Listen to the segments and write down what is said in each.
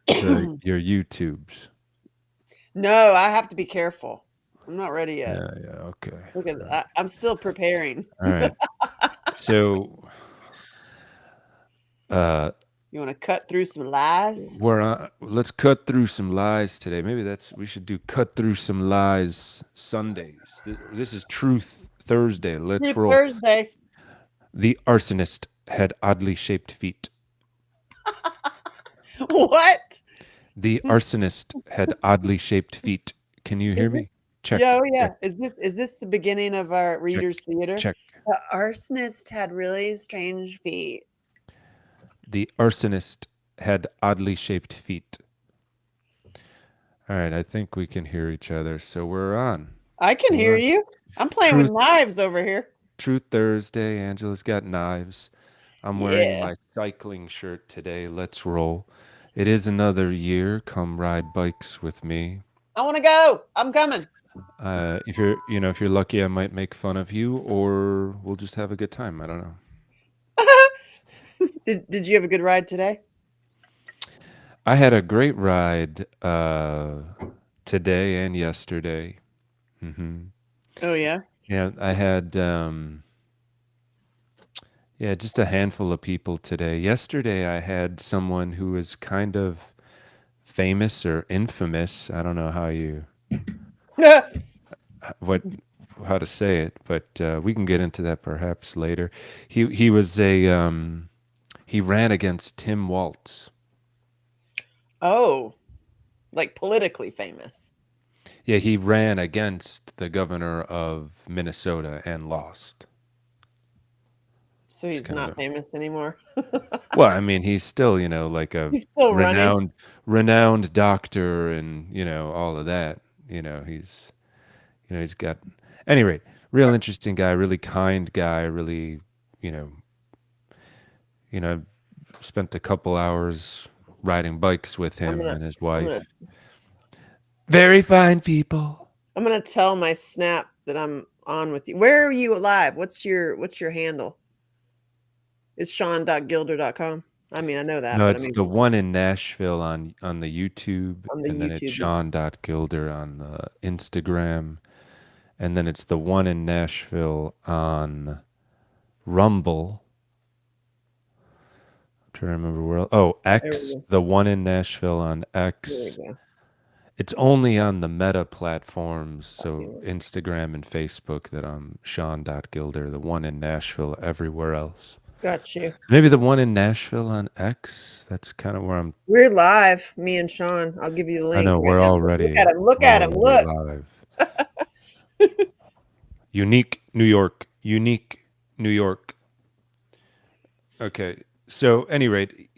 your YouTubes. No, I have to be careful. I'm not ready yet. Yeah, okay. Look at I'm still preparing. All right. So uh You want to cut through some lies? let's cut through some lies today. Maybe we should do cut through some lies Sundays. This is Truth Thursday. Let's Truth roll. Thursday. The arsonist had oddly shaped feet. What? The arsonist had oddly shaped feet. Can you Is hear it? me? Yeah, Check, oh check, yeah. Is this the beginning of our check, Reader's Theater? check. The arsonist had really strange feet. The arsonist had oddly shaped feet. All right, I think we can hear each other, so we're on. I can We're hear on. you. I'm playing with Truth, knives over here. Truth Thursday. Angela's got knives. I'm wearing Yeah. my cycling shirt today. Let's roll. It is another year. Come ride bikes with me. I want to go. I'm coming. If you're lucky, I might make fun of you, or we'll just have a good time. I don't know. Did you have a good ride today? I had a great ride today and yesterday. Oh yeah. Yeah, I had yeah, just a handful of people today. Yesterday, I had someone who was kind of famous or infamous. I don't know what how to say it, but we can get into that perhaps later. He was he ran against Tim Waltz. Oh, like politically famous. Yeah, he ran against the governor of Minnesota and lost. So It's he's kind not of famous anymore. well, I mean, he's still, like a He's still running. renowned doctor and, all of that. He's got any rate, real interesting guy, really kind guy, really, you know, I've spent a couple hours riding bikes with I'm him gonna and his I'm gonna wife. Very fine people. I'm gonna tell my snap that I'm on with you. Where are you live? What's your handle? It's sean.gilder.com. I mean, I know that, No, but I it's mean the one in Nashville on the YouTube, on the and then it's YouTube. Sean.Gilder on Instagram, and then it's the one in Nashville on Rumble. I'm trying to remember where. Oh, There we X. go. The one in Nashville on There we X. go. It's only on the Meta platforms, Copy so link. Instagram and Facebook, that I'm Sean.Gilder. The one in Nashville, everywhere else. Got you. Maybe the one in Nashville on X. That's kind of where I'm. We're live, me and Sean. I'll give you the I link know right now. Look at him. Look we're at him. already Look. live. Unique New York. Unique New York. Okay. So, any rate,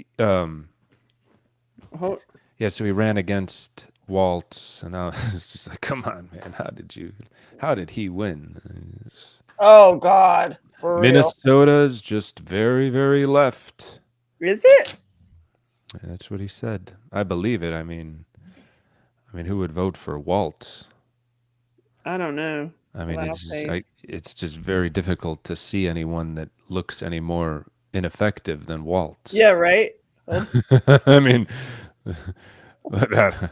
Hold, yeah. So he ran against Waltz, and I was just like, "Come on, man! How did he win?" oh God, for real. Minnesota's just very, very left. Is it? And that's what he said. I believe it. I mean, who would vote for Waltz? I don't know. I mean, Loud face. it's just very difficult to see anyone that looks any more ineffective than Waltz. Yeah, right. Oh, I mean, that,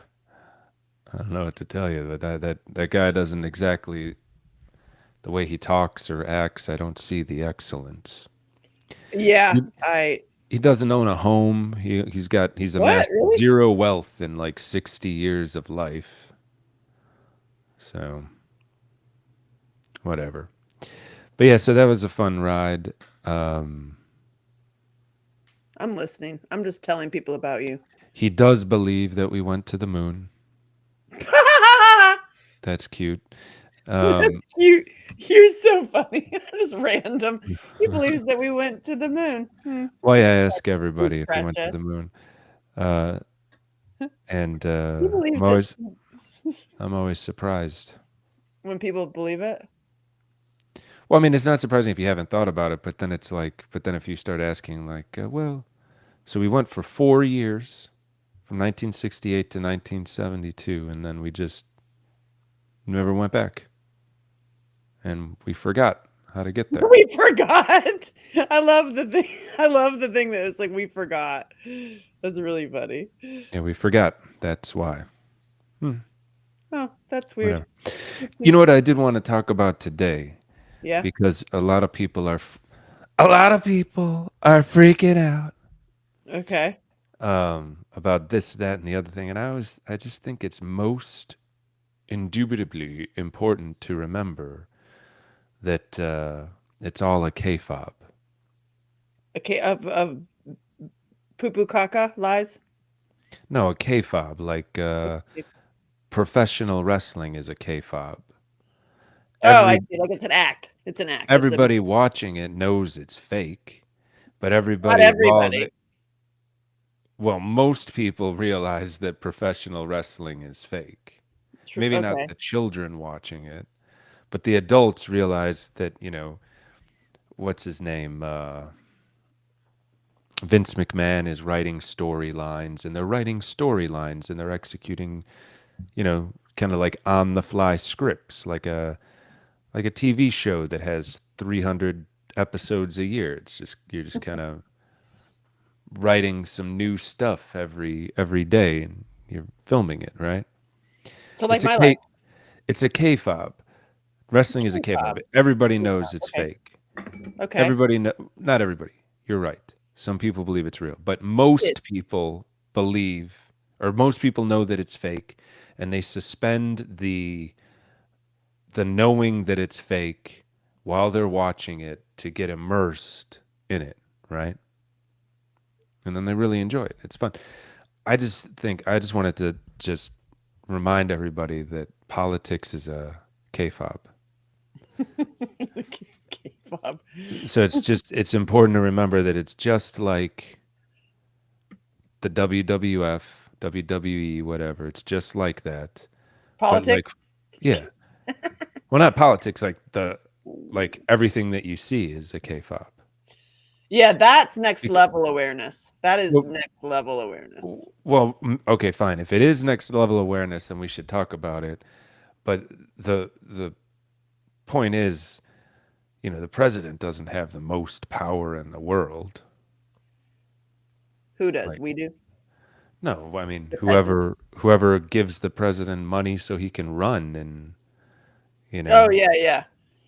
I don't know what to tell you, but that guy doesn't exactly, the way he talks or acts, I don't see the excellence. yeah. He, I he doesn't own a home. He's what amassed really? zero wealth in like 60 years of life. So, whatever. But yeah, so that was a fun ride. Um, I'm listening. I'm just telling people about you. he does believe that we went to the moon. That's cute. Um, you you're so funny. Just random. He believes that we went to the moon. why I He ask he everybody if we scratch went to the us. moon, uh, and He believes that I'm always surprised. when people believe it. Well, I mean, it's not surprising if you haven't thought about it, but then it's like, but then if you start asking, like, well, so we went for 4 years, from 1968 to 1972, and then we just never went back, and we forgot how to get there. We forgot. I love the thing. I love the thing that it's like we forgot. That's really funny. Yeah, we forgot. That's why. Hmm, Oh, that's weird. whatever. You know Okay. what I did want to talk about today Yeah. because a lot of people are freaking out Okay. about this, that, and the other thing, and I just think it's most indubitably important to remember that it's all a kayfabe. Okay. Of poo poo caca lies. No, a kayfabe, like professional wrestling is a kayfabe. Oh, I Every see. Like it's an act. It's an act. It's a everybody watching it knows it's fake, but not everybody, everybody. well, most people realize that professional wrestling is fake. True. Maybe not Okay. the children watching it, but the adults realize that, what's his name? Vince McMahon is writing storylines, and they're writing storylines, and they're executing, kind of like on the fly scripts, like a TV show that has 300 episodes a year. It's just you're just kind of writing some new stuff every day, and you're filming it, right? So like It's a my life. K it's a kayfabe. Wrestling is a kayfabe. K-pop. Everybody knows K-pop. it's Okay. fake. Okay. Not everybody. You're right. Some people believe it's real, but It. most people believe, or most people know that it's fake, and they suspend the knowing that it's fake while they're watching it to get immersed in it, right? And then they really enjoy it. It's fun. I just wanted to just remind everybody that politics is a kayfabe. K-pop. So it's important to remember that it's just like the WWF, WWE, whatever. It's just like that. But Politics. like, yeah. Well, not politics, like everything that you see is a kayfabe. Yeah, that's next Bec- level awareness. That is Well, next level awareness. okay, fine. If it is next level awareness, then we should talk about it. But the point is, the president doesn't have the most power in the world. Who does? Like, We do. no, I mean, The president. whoever gives the president money so he can run, and you Oh know, yeah, yeah.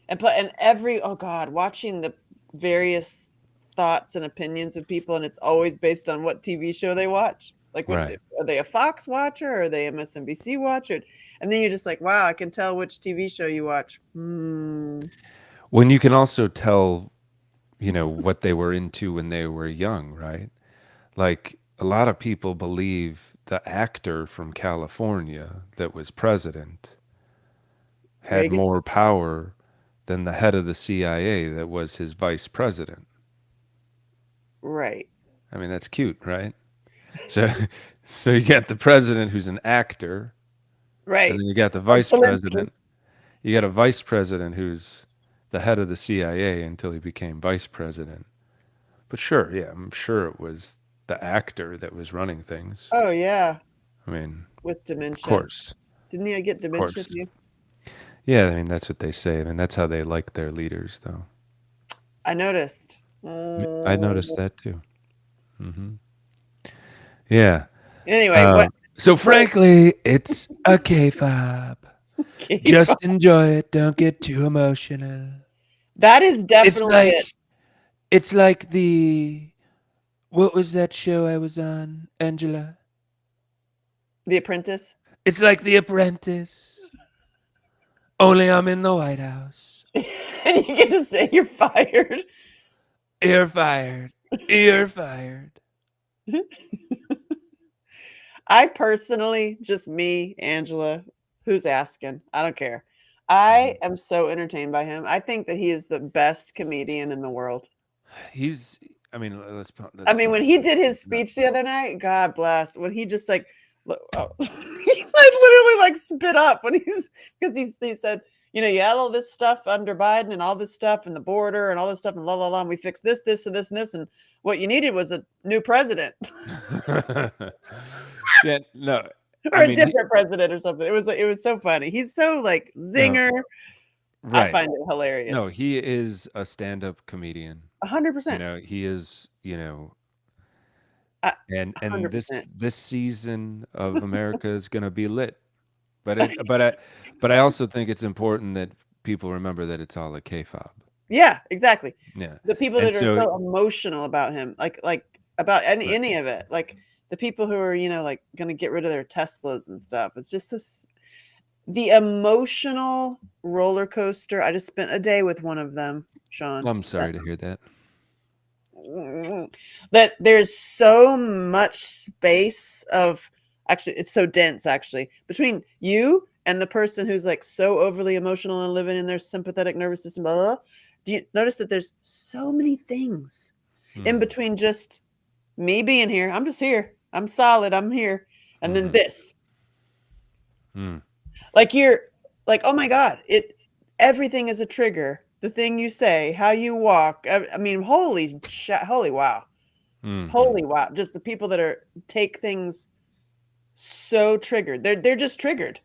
And every oh god, watching the various thoughts and opinions of people, and it's always based on what TV show they watch. Like, what right. are they a Fox watcher? Or are they a MSNBC watcher? And then you're just like, wow, I can tell which TV show you watch. Hmm. When you can also tell, what they were into when they were young, right? Like a lot of people believe the actor from California that was president had Reagan. more power than the head of the CIA that was his vice president. Right. I mean, that's cute, right? So, so you got the president who's an actor, and Right. then you got the Like vice Zelensky. president. You got a vice president who's the head of the CIA until he became vice president. But sure, yeah, I'm sure it was the actor that was running things. Oh yeah. I mean, With of dementia. course, Didn't he get of dementia course. too? Yeah, I mean that's what they say. I mean that's how they like their leaders, though. I noticed. I noticed that too. Hmm. Yeah. Anyway, what So so frankly, it's a kayfabe. Just enjoy it. Don't get too emotional. that is It's definitely it. like it's like the what was that show I was on, Angela? The Apprentice. It's like The Apprentice. Only I'm in the White House. And you get to say you're fired. You're fired. You're fired. I personally, just me, Angela, who's asking? I don't care. Mhm. I am so entertained by him. I think that he is the best comedian in the world. He's. I mean, I let's mean, put when it he this did way. his speech the other night, God bless, when he just like, he like literally like spit up when because he said, you had all this stuff under Biden and all this stuff and the border and all this stuff and la la la, and we fixed this, this, and this and this, and what you needed was a new president Yeah. No. or I a mean, different president or something. It was so funny. He's so like no. zinger. I Right. find it No. hilarious. He is a stand-up comedian. 100%. He is. I, and this 100%. this season of America is going to be lit. But I also think it's important that people remember that it's all a kayfabe. Yeah, exactly. Yeah, The people and that are so so emotional about him, like about right. any of it, like the people who are, like gonna get rid of their Teslas and stuff. It's just so the emotional roller coaster. I just spent a day with one of them, Sean. I'm sorry to hear that. That there's so much space of actually it's so dense actually between you and the person who's like so overly emotional and living in their sympathetic nervous system blah, blah, blah. Do you notice that there's so many things in Mm, between just me being here, I'm just here, I'm solid, I'm here, and then mhm, this, mm, like you're like, oh my god, it everything is a trigger, the thing you say, how you walk, I mean holy wow. mhm, Holy wow, just the people that are take things so triggered. They're just triggered.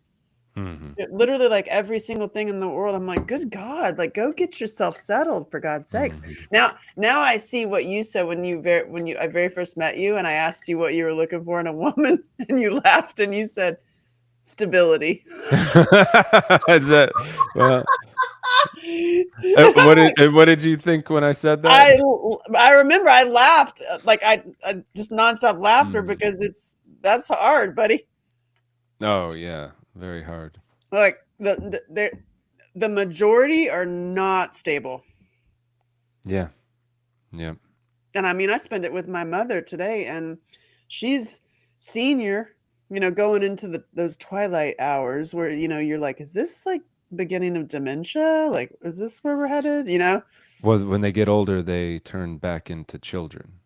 mhm, Literally, like, every single thing in the world, I'm like, "Good God, like, go get yourself settled for God's sakes." mhm. Now I see what you said when I very first met you and I asked you what you were looking for in a woman, and you laughed and you said, "Stability." Is that well, what did you think when I said that? I remember I laughed, like, I just nonstop laughter Mhm. because that's hard, buddy. Oh, yeah, very hard. Like, the majority are not stable. Yeah, yep. And I mean, I spend it with my mother today, and she's senior, going into those twilight hours where, you're like, is this like beginning of dementia? Like, is this where we're headed? Well, when they get older, they turn back into children.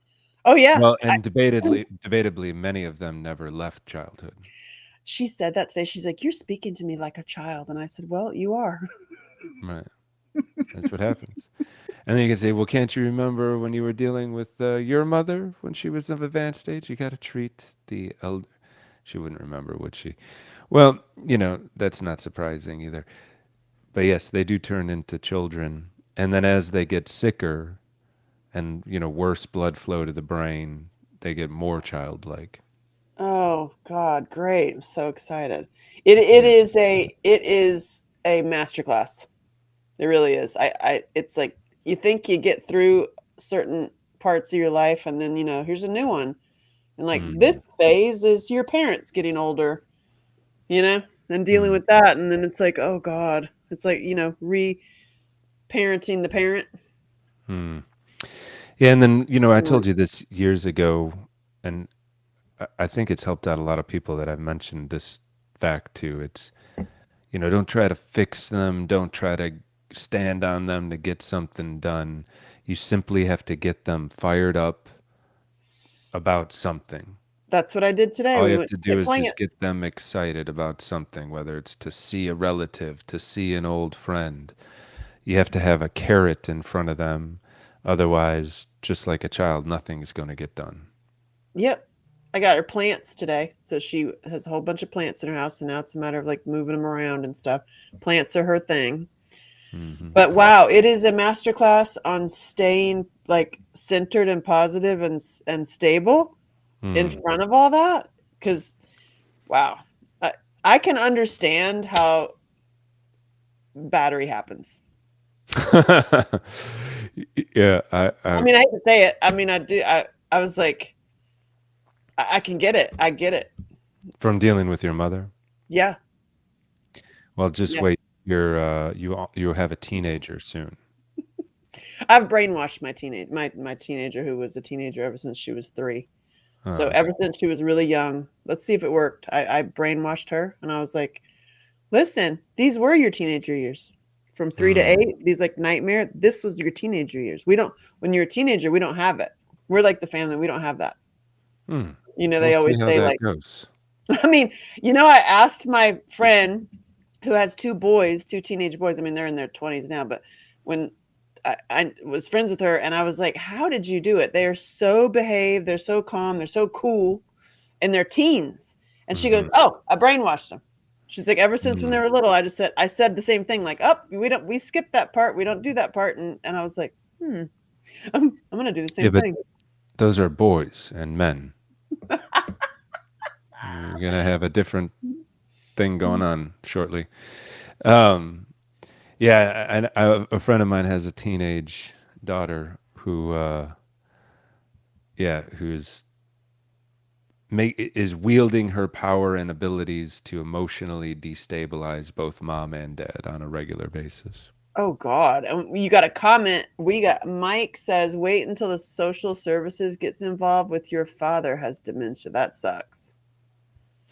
Oh, yeah. Well, and debatably, many of them never left childhood. She said that today. She's like, you're speaking to me like a child. And I said, well, you are. Right. That's what happens. And then you can say, well, can't you remember when you were dealing with your mother when she was of advanced age? You got to treat the elder. She wouldn't remember, would she? Well, that's not surprising either. But yes, they do turn into children. And then as they get sicker and, worse blood flow to the brain, they get more childlike. Oh God, great. I'm so excited. It it Yeah. is a it is a masterclass. It really is. It's like you think you get through certain parts of your life and then, here's a new one. And like Mm-hmm. this phase is your parents getting older, you know, and dealing Mm-hmm. with that. And then it's like, oh God, it's like, re-parenting the parent. Hmm. Yeah, and then, I Mm. told you this years ago, and I think it's helped out a lot of people that I've mentioned this fact to. It's, don't try to fix them, don't try to stand on them to get something done. You simply have to get them fired up about something. That's what I did today. All you We have went to to do get is just plants. get them excited about something, whether it's to see a relative, to see an old friend. You have to have a carrot in front of them. Otherwise, just like a child, nothing's going to get done. Yep. I got her plants today. So she has a whole bunch of plants in her house, and now it's a matter of like moving them around and stuff. Plants are her thing. Hmm. But wow, it is a masterclass on staying like centered and positive and stable in Hmm. front of all that. Because wow, I, I can understand how battery happens. Yeah, I mean, I hate to say it. I mean, I do. I was like, I can get it. I get it. from dealing with your mother. Yeah, Well, just yeah. wait. You have a teenager soon. I've brainwashed my teenager who was a teenager ever since she was 3. So Oh, ever since she was really young, let's see if it worked. I brainwashed her, and I was like, listen, these were your teenager years. From 3 to mm, 8, these like nightmare, this was your teenager years. We don't when you're a teenager, we don't have it. We're like the family, we don't have that. mm. We'll They see always how say that like goes. I mean, I asked my friend who has 2 boys, 2 teenage boys. I mean, they're in their 20s now, but when I was friends with her and I was like, "How did you do it? They are so behaved, they're so calm, they're so cool, and they're teens." And she goes, Hmm. "Oh, I brainwashed them." She's like, "Ever since when they Mm. were little, I said the same thing, like, oh, we skipped that part, we don't do that part." And I was like, "Hmm, I'm gonna do the Yeah, same but thing." those are boys and men. You're gonna have a different thing going on shortly. Um, yeah, a friend of mine has a teenage daughter who, yeah, who's is wielding her power and abilities to emotionally destabilize both mom and dad on a regular basis. Oh God. You got a comment. We got Mike says, wait until the social services gets involved with your father has dementia. That sucks.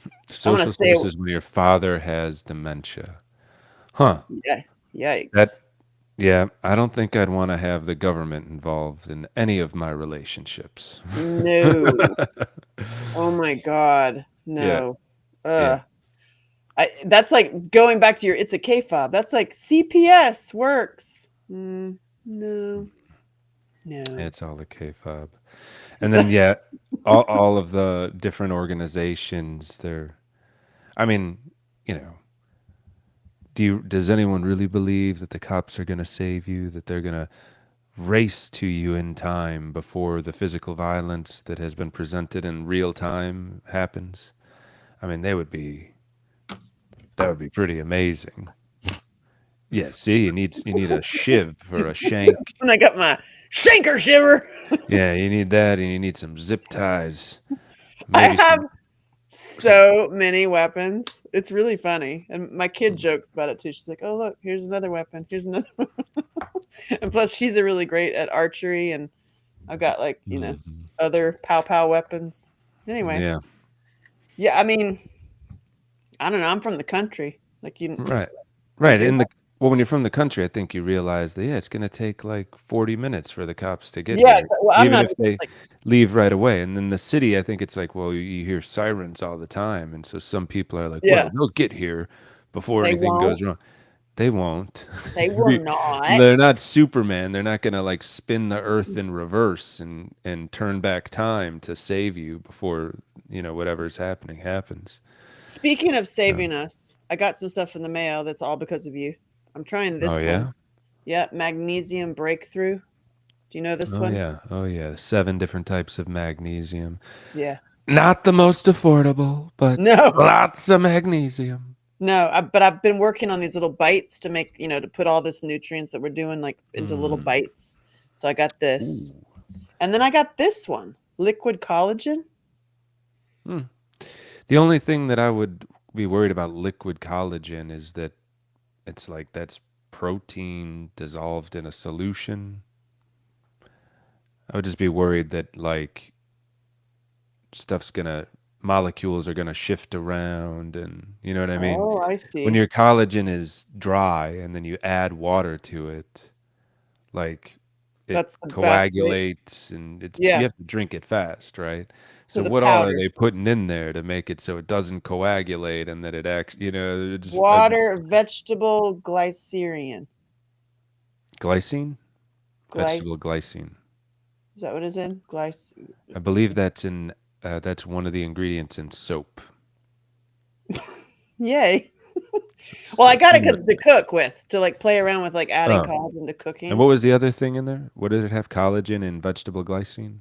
I'm gonna Social say services when your father has dementia. Huh. yeah. That Yikes. yeah, I don't think I'd want to have the government involved in any of my relationships. No. Oh my God. Yeah, No. yeah. Ugh. That's like going back to your it's a K fob. That's like CPS works. No. No. It's all the K-fob. And It's then a yeah, all of the different organizations, they're I mean, you know, does anyone really believe that the cops are going to save you, that they're going to race to you in time before the physical violence that has been presented in real time happens? I mean, that would be pretty amazing. Yeah, see, you need a shiv or a shank. when I got my shanker shiver. Yeah, you need that, and you need some zip ties, I maybe have some. so many weapons. It's really funny. And my kid jokes about it too. She's like, "Oh, look, here's another weapon. Here's another." And plus she's a really great at archery and I've got like, Mhm. other pow weapons. Anyway, Yeah, yeah, I mean, I don't know. I'm from the country. Like right, like right. there's In the well, when you're from the country, I think you realize that yeah, it's going to take like 40 minutes for the cops to get yeah, here, well, I'm even not if they like leave right away. And then the city, I think it's like, well, you hear sirens all the time, and so some people are like, well, yeah, they'll get here before they anything won't. goes wrong. They won't. They will not. They're not Superman. They're not gonna like spin the earth in reverse and turn back time to save you before whatever's happening happens. Speaking of So, saving us, I got some stuff in the mail that's all because of you. I'm trying oh this one. yeah, Yeah, magnesium breakthrough. Do you know this oh one? yeah, oh yeah. 7 different types of magnesium. Yeah. Not the most affordable, but No. lots of magnesium. No, but I've been working on these little bites to make, to put all this nutrients that we're doing like into little Mm. bites. So I got this. Ooh. And then I got this one, liquid collagen. Hmm. The only thing that I would be worried about liquid collagen is that it's like that's protein dissolved in a solution. I would just be worried that like stuff's gonna molecules are gonna shift around, and you know what I mean? Oh, I When see. your collagen is dry and then you add water to it, like it That's the best way. coagulates, and you Yeah. have to drink it fast, right? So So the what all are powder, they putting in there to make it so it doesn't coagulate and that it actually, I just water, vegetable glycerin. glycine, vegetable Glyce, glycine. is that what it's in? I believe that's one of the ingredients in soap. Yay. Well, I So got it peanut. because to cook with, to like play around with like adding Oh, collagen to and cooking. what was the other thing in there? What did it have? Collagen and vegetable glycine?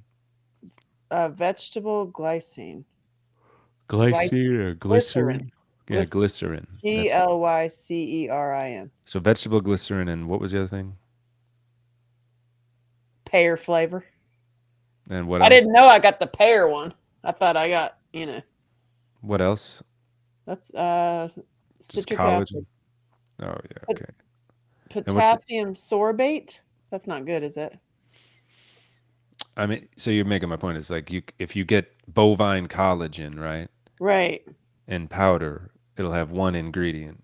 Vegetable glycine. Glycine or Glycerin. glycerin? Yeah, Glyc glycerin. That's Glycerin. so vegetable glycerin, and what was the other thing? Pear flavor. And what I else? didn't know I got the pear one. I thought I got, What else? that's Just citric acid. collagen. Oh yeah, Pot- okay. And what's the, Potassium sorbate. That's not good, is it? I mean, so you're making my point. It's like if you get bovine collagen, right, Right. in powder, it'll have one ingredient,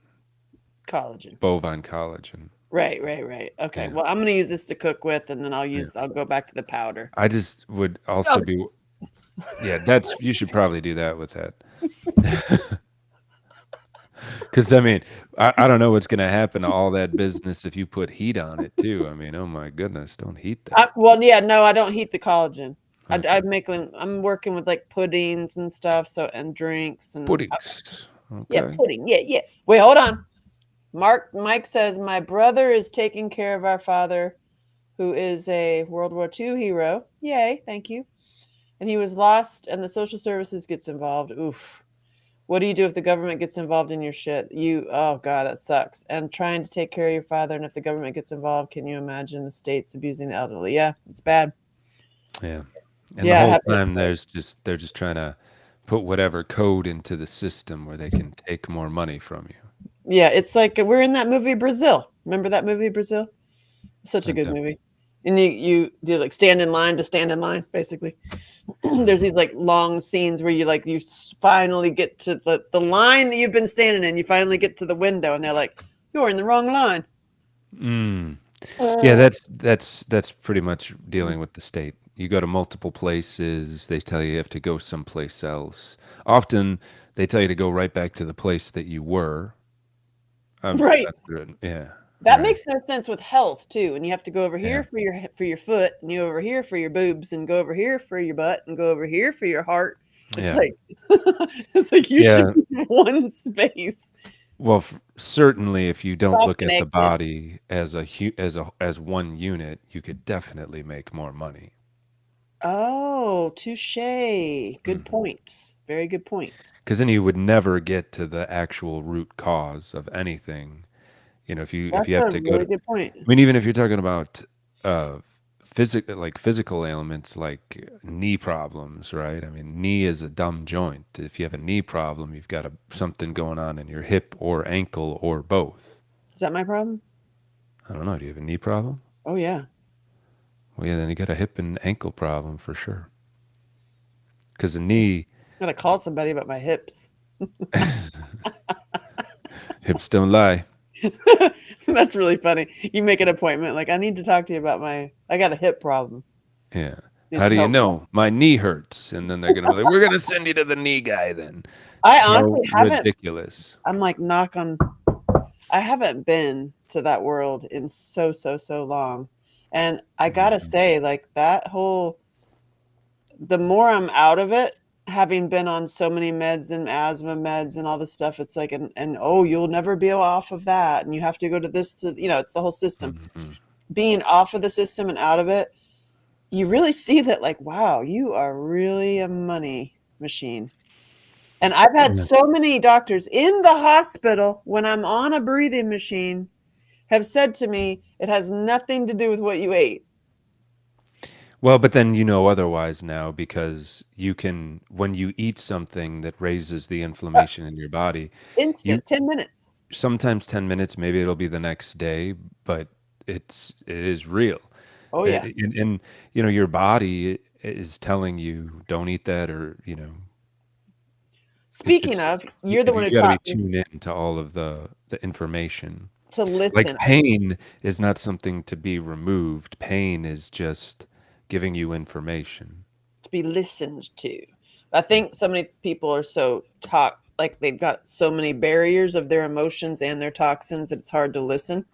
Collagen. bovine collagen. Right. Okay. Yeah, Well, I'm gonna use this to cook with, and then yeah. I'll go back to the powder. I just would Oh, also be, yeah, you should probably do that with that. Because I mean, I don't know what's gonna happen to all that business if you put heat on it too. I mean, oh my goodness, don't heat that. well, yeah, no, I don't heat the collagen. Okay. I'm working with like puddings and stuff, so and drinks and Puddings. yeah, Okay. pudding. Yeah. Wait, hold on. Mike says my brother is taking care of our father, who is a World War II hero. Yay, thank you. And he was lost, and the social services gets involved. Oof. What do you do if the government gets involved in your shit? Oh God, that sucks. And trying to take care of your father, and if the government gets involved, can you imagine the states abusing the elderly? Yeah, it's bad. Yeah. And the Yeah, it whole happened. time they're just trying to put whatever code into the system where they can take more money from you. Yeah, it's like we're in that movie Brazil. Remember that movie Brazil? Such a I good do. movie. And you do like stand in line to stand in line, basically. There's Mhm. these like long scenes where finally get to the line that you've been standing in. You finally get to the window, and they're like, "You're in the wrong line." Mm. Yeah, Uh, that's pretty much dealing with the state. You go to multiple places, they tell you have to go someplace else. Often they tell you to go right back to the place that you were. right. That's good. Yeah, That right. makes no sense with health too. And you have to go over Yeah. here for your foot, and you over here for your boobs, and go over here for your butt, and go over here for your heart. It's Yeah. like it's like you should Yeah. be in one space. Well, certainly if you It's don't all look at the connected. body as as one unit, you could definitely make more money. Oh, touche. Good Mhm. point. Very good point. 'Cause then you would never get to the actual root cause of anything. You know, if That's you have a to go to really good point. I mean, even if you're talking about, physical ailments like knee problems, right? I mean, knee is a dumb joint. If you have a knee problem, you've got something going on in your hip or ankle or both. Is that my problem? I don't know, do you have a knee problem? Oh yeah. Well, yeah, then you got a hip and ankle problem for sure. Because the knee Gotta call somebody about my hips. hips don't lie. That's really funny. You make an appointment, like, I need to talk to you about I got a hip problem. Yeah. Need How some do you help with my know? My hips. knee hurts, and then they're gonna be like, "We're gonna send you to the knee guy then." I So honestly haven't ridiculous. I'm like knock on I haven't been to that world in so long. And I gotta Mhm. say, like the more I'm out of it, having been on so many meds and asthma meds and all this stuff, it's like, and oh, you'll never be off of that. And you have to go to it's the whole system. Mhm. Being off of the system and out of it, you really see that, like, wow, you are really a money machine. And I've had Yeah. so many doctors in the hospital when I'm on a breathing machine have said to me, it has nothing to do with what you ate. Well, but then you know otherwise now because you can when you eat something that raises the Uh, inflammation in your body, you Instant, 10 minutes. sometimes 10 minutes, maybe it'll be the next day, but it is real. Oh, yeah. And you know, your body is telling you don't eat that or, Speaking it's of, you're the one who you gotta be taught me tuned in to all of the information. to Like, listen, pain is not something to be removed. Pain is just giving you information. to be listened to. I Mm, think so many people are like they've got so many barriers of their emotions and their toxins that it's hard to listen,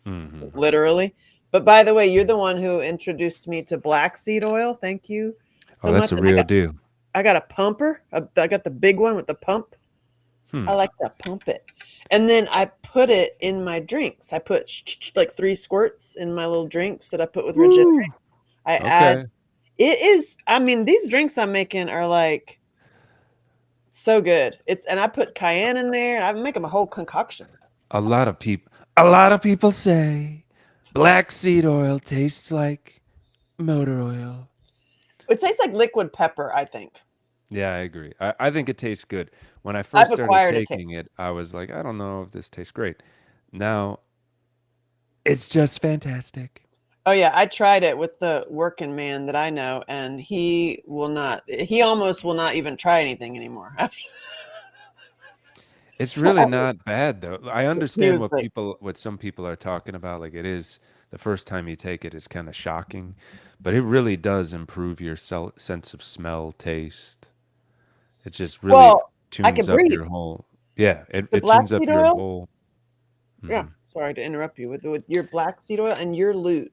mhm. literally. But by the way, you're the one who introduced me to black seed oil. Thank you Oh, so that's much. a And real deal. I got a pumper. I got the big one with the pump. Hmm. I like to pump it. And then I put it in my drinks. I put like 3 squirts in my little drinks that I put with Regenerate. Woo! I add Okay. it is I mean, these drinks I'm making are, like, so good. And I put cayenne in there, and I make them a whole concoction. A lot of people say black seed oil tastes like motor oil. It tastes like liquid pepper, I think. Yeah, I agree. I think it tastes good. When I I've first started acquired a taking it, taste. I was like, I don't know if this tastes great. Now, it's just fantastic. Oh, yeah, I tried it with the working man that I know, and he almost will not even try anything anymore after It's really not bad though. I he understand was like, what some people are talking about. Like it is the first time you take it, it's kind of shocking, but it really does improve your sense of smell, taste. It just really "Well, I tunes can up breathe." your whole. Yeah, The it black tunes up seed your oil whole. Yeah, Hmm. sorry to interrupt you. With your black seed oil and your loot,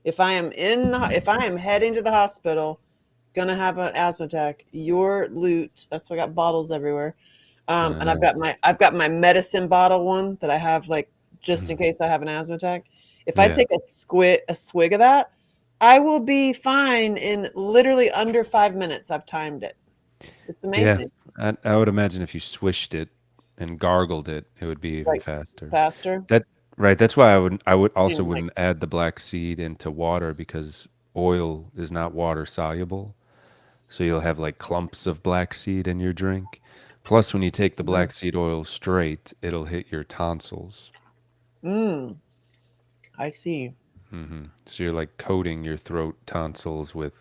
if I am heading to the hospital, gonna have an asthma attack, your loot, that's why I got bottles everywhere. I And know. I've got my medicine bottle one that I have, like, just in Mhm. case I have an asthma attack. If I Yeah, take a swig of that, I will be fine in literally under 5 minutes. I've timed it. It's yeah. amazing. I would imagine if you swished it and gargled it, it would be even Like faster. faster. That right. That's why I would also And like wouldn't add the black seed into water because oil is not water soluble. So you'll have like clumps of black seed in your drink. Plus, when you take the mm, black seed oil straight, it'll hit your tonsils. mm, I see. So you're like coating your throat tonsils with,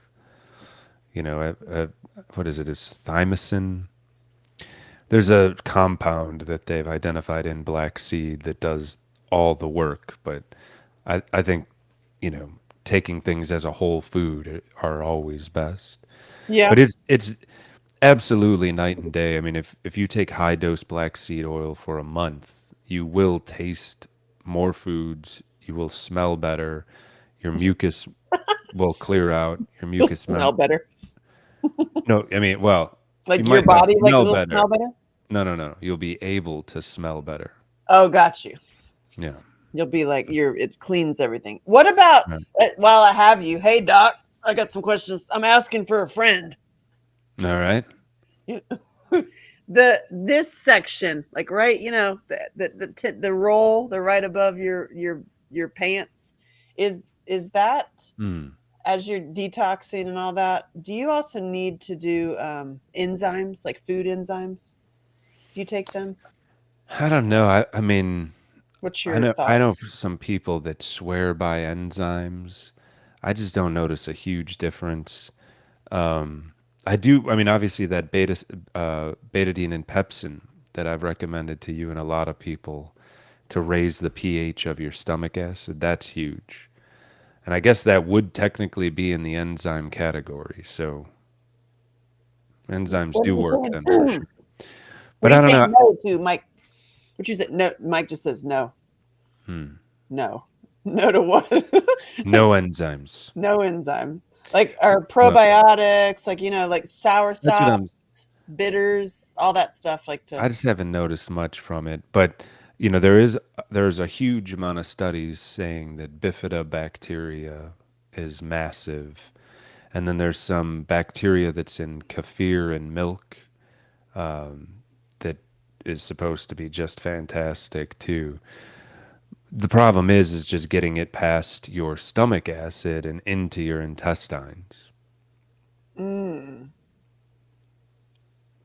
what is it? It's thymosin. There's a compound that they've identified in black seed that does all the work, but I think, you know, taking things as a whole food are always best. Yeah. But it's absolutely night and day. I mean, if you take high dose black seed oil for a month, you will taste more foods, you will smell better, your mucus will clear out, your You'll mucus smell better. no, I mean, well, you Like your might not body, like smell it'll better. smell better. No, no, no. You'll be able to smell better. Oh, got you. Yeah. You'll be like it cleans everything. What about Right. while I have you? Hey doc, I got some questions. I'm asking for a friend. All right. The this section, like right, the roll, the right above your pants, is that Hmm. as you're detoxing and all that? Do you also need to do enzymes, like food enzymes? Do you take them? I don't know. I mean, What's I your know I know thoughts? some people that swear by enzymes. I just don't notice a huge difference. Um, I do. I mean, obviously that betadine and pepsin that I've recommended to you and a lot of people to raise the pH of your stomach acid. That's huge. And I guess that would technically be in the enzyme category. So enzymes What are do you work saying? then for sure. What But are you I don't saying know. no to, Mike? What you said? No, Mike just says no, Hmm. no, no to what? No enzymes. No enzymes, like our Well, probiotics, like like sour that's what I'm. sops, bitters, all that stuff. Like to I just haven't noticed much from it, but there's a huge amount of studies saying that bifidobacteria is massive, and then there's some bacteria that's in kefir and milk that is supposed to be just fantastic too. The problem is just getting it past your stomach acid and into your intestines. mm,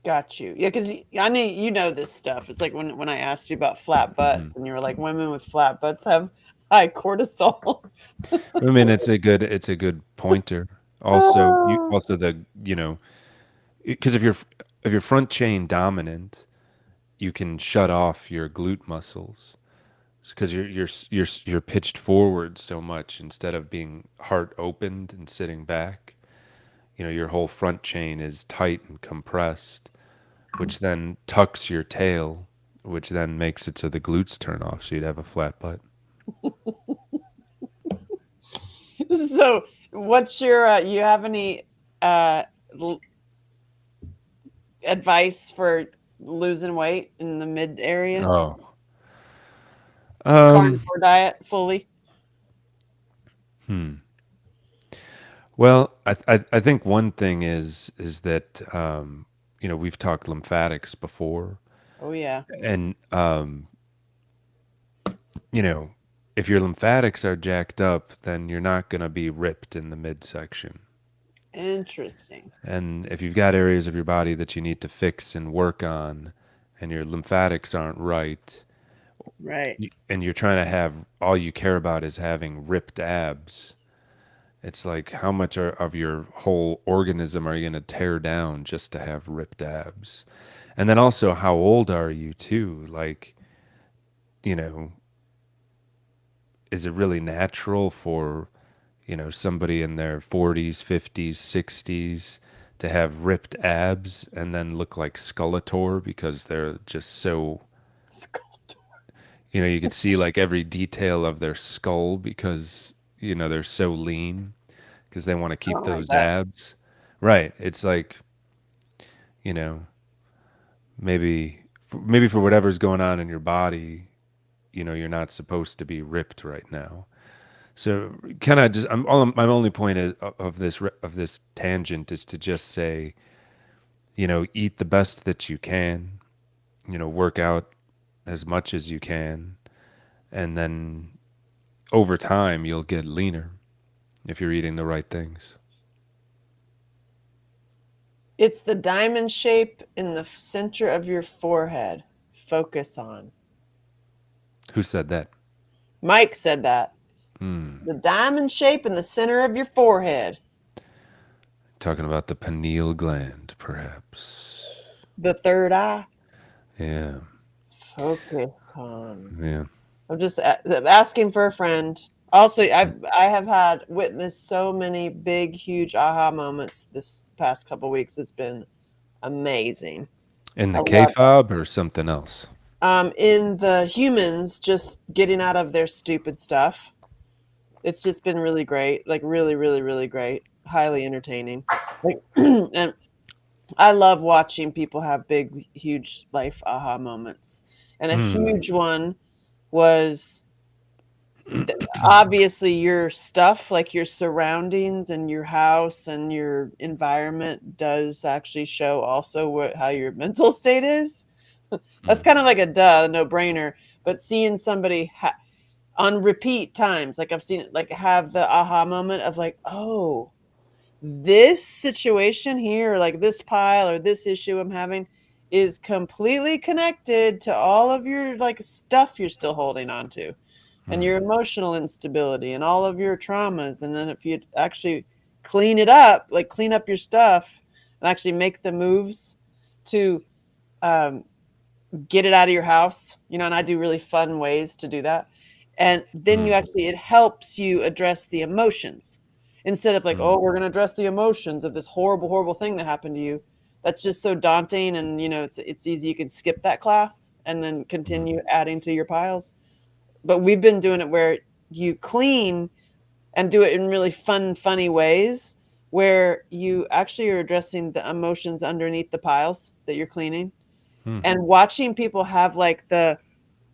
got you. Yeah, because I know this stuff. It's like when I asked you about flat Mhm. butts, and you were like, women with flat butts have high cortisol. I mean, it's a good pointer. Also, you Oh, also the because if you're front chain dominant, you can shut off your glute muscles because you're pitched forward so much instead of being heart opened and sitting back. Your whole front chain is tight and compressed, which then tucks your tail, which then makes it so the glutes turn off, so you'd have a flat butt. so what's your? You have any uh, l- advice for losing weight in the mid area? Oh, um, Carnivore diet fully. hmm. Well, I think one thing is that we've talked lymphatics before, Oh yeah, and you know if your lymphatics are jacked up, then you're not going to be ripped in the midsection. interesting. And if you've got areas of your body that you need to fix and work on, and your lymphatics aren't right, Right. and you're trying to have all you care about is having ripped abs, it's like how much of your whole organism are you going to tear down just to have ripped abs? And then also, how old are you too? Like, you know, is it really natural for, somebody in their 40s, 50s, 60s to have ripped abs and then look like Skeletor because they're just so, you could see like every detail of their skull because, they're so lean because they want to I keep don't like those that. abs. Right. It's like, you know, maybe for whatever's going on in your body, you're not supposed to be ripped right now. So kind of just my only point of this tangent is to just say, eat the best that you can, work out as much as you can, and then over time you'll get leaner if you're eating the right things. It's the diamond shape in the center of your forehead. Focus on. Who said that? Mike said that. Hmm. The diamond shape in the center of your forehead. Talking about the pineal gland, perhaps. The third eye. Yeah. Focus on. Yeah. I'm just asking for a friend. Also, I have had witnessed so many big, huge aha moments this past couple weeks. It's been amazing. In I the love it. K-fob or something else? In the humans just getting out of their stupid stuff. It's just been really great. Like really, really, really great. Highly entertaining. Like, and I love watching people have big, huge life aha moments. And a Hmm. huge one was obviously your stuff, like your surroundings and your house and your environment, does actually show also how your mental state is. That's Hmm. kind of like a duh, no brainer. But seeing somebody on repeat times, like I've seen it, like have the aha moment of like, oh, this situation here, like this pile or this issue I'm having, is completely connected to all of your like stuff you're still holding on to and Hmm. your emotional instability and all of your traumas. And then if you actually clean it up, like clean up your stuff and actually make the moves to um, get it out of your house, and I do really fun ways to do that. And then Hmm. it helps you address the emotions instead of like, Hmm. oh, we're going to address the emotions of this horrible, horrible thing that happened to you. That's just so daunting. And, it's easy. You can skip that class and then Hmm. continue adding to your piles. But we've been doing it where you clean and do it in really fun, funny ways where you actually are addressing the emotions underneath the piles that you're cleaning Hmm. and watching people have like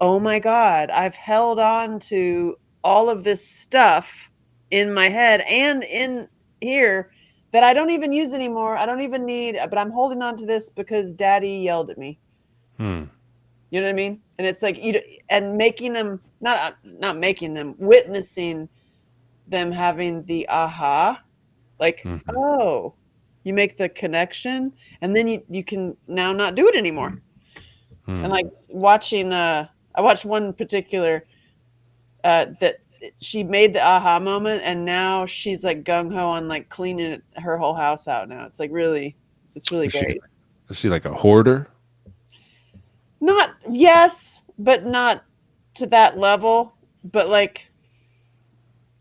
oh my God, I've held on to all of this stuff in my head and in here that I don't even use anymore. I don't even need, but I'm holding on to this because daddy yelled at me. Hmm. You know what I mean? And it's like, and making them, not making them, witnessing them having the aha, like, Hmm. oh, you make the connection and then you can now not do it anymore. And Hmm. like watching, I watched one particular that she made the aha moment, and now she's like gung ho on like cleaning her whole house out. Now it's like really, it's really Is she great. is she like a hoarder? Not yes, but not to that level. But like,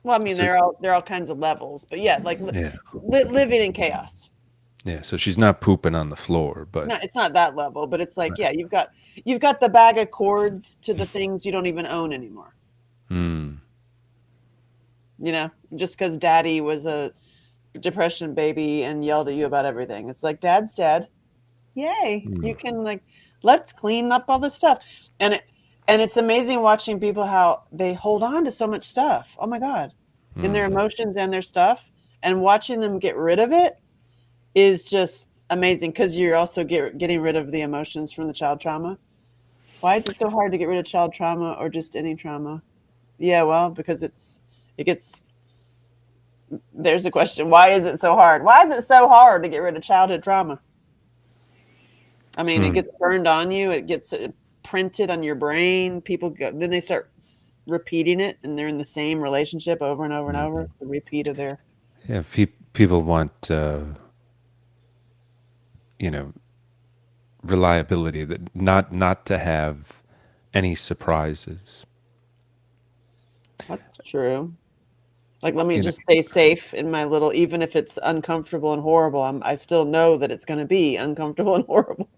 well, I mean, So they're all kinds of levels. But yeah, like yeah. living in chaos. Yeah. So she's not pooping on the floor, but No, it's not that level, but it's like, yeah, you've got the bag of cords to the things you don't even own anymore. hmm. Just because daddy was a depression baby and yelled at you about everything. It's like dad's dead. Yay. Hmm. You can like let's clean up all this stuff. And it's amazing watching people how they hold on to so much stuff. Oh my God. In their Hmm. emotions and their stuff. And watching them get rid of it is just amazing because you're also getting rid of the emotions from the child trauma. Why is it so hard to get rid of child trauma or just any trauma? Yeah, well, because it gets there's a question. Why is it so hard? Why is it so hard to get rid of childhood trauma? I mean, it Hmm. gets burned on you. It gets printed on your brain. People go, then they start repeating it, and they're in the same relationship over and over and over. Hmm. It's a repeat of their. Yeah. People want you know reliability, that not to have any surprises. That's true. Like, let me You know. just stay safe in my little, even if it's uncomfortable and horrible. I still know that it's going to be uncomfortable and horrible.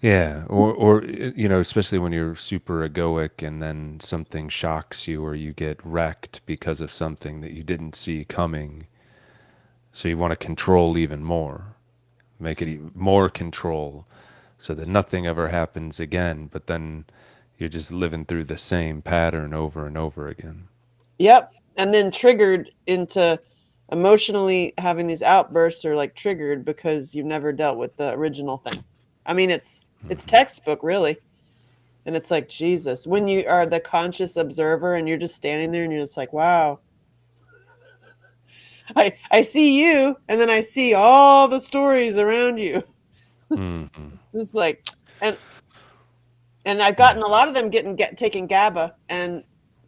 Yeah, or especially when you're super egoic and then something shocks you or you get wrecked because of something that you didn't see coming. So you want to control even more, make it more control so that nothing ever happens again, but then you're just living through the same pattern over and over again. Yep. And then triggered into emotionally having these outbursts are like triggered because you've never dealt with the original thing. I mean, it's Hmm. textbook really. And it's like, Jesus, when you are the conscious observer and you're just standing there and you're just like, wow, I see you, and then I see all the stories around you. Hmm. It's like, and and I've gotten a lot of them get taking GABA and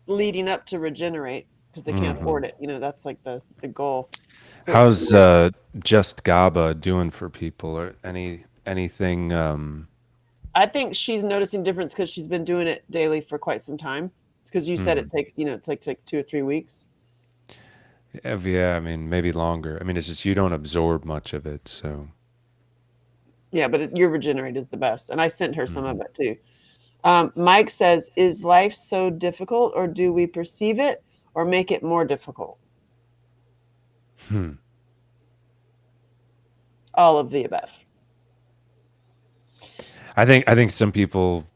leading up to regenerate because they can't Hmm. afford it. You know, that's like the goal. But How's just GABA doing for people, or anything? I think she's noticing difference because she's been doing it daily for quite some time. Because you said it Mhm. takes, it's like 2 or 3 weeks. Yeah, I mean, maybe longer. I mean, it's just you don't absorb much of it, so. Yeah, but your regenerate is the best, and I sent her some of Mhm. it too. Mike says, "Is life so difficult, or do we perceive it, or make it more difficult?" Hmm. All of the above. I think some people,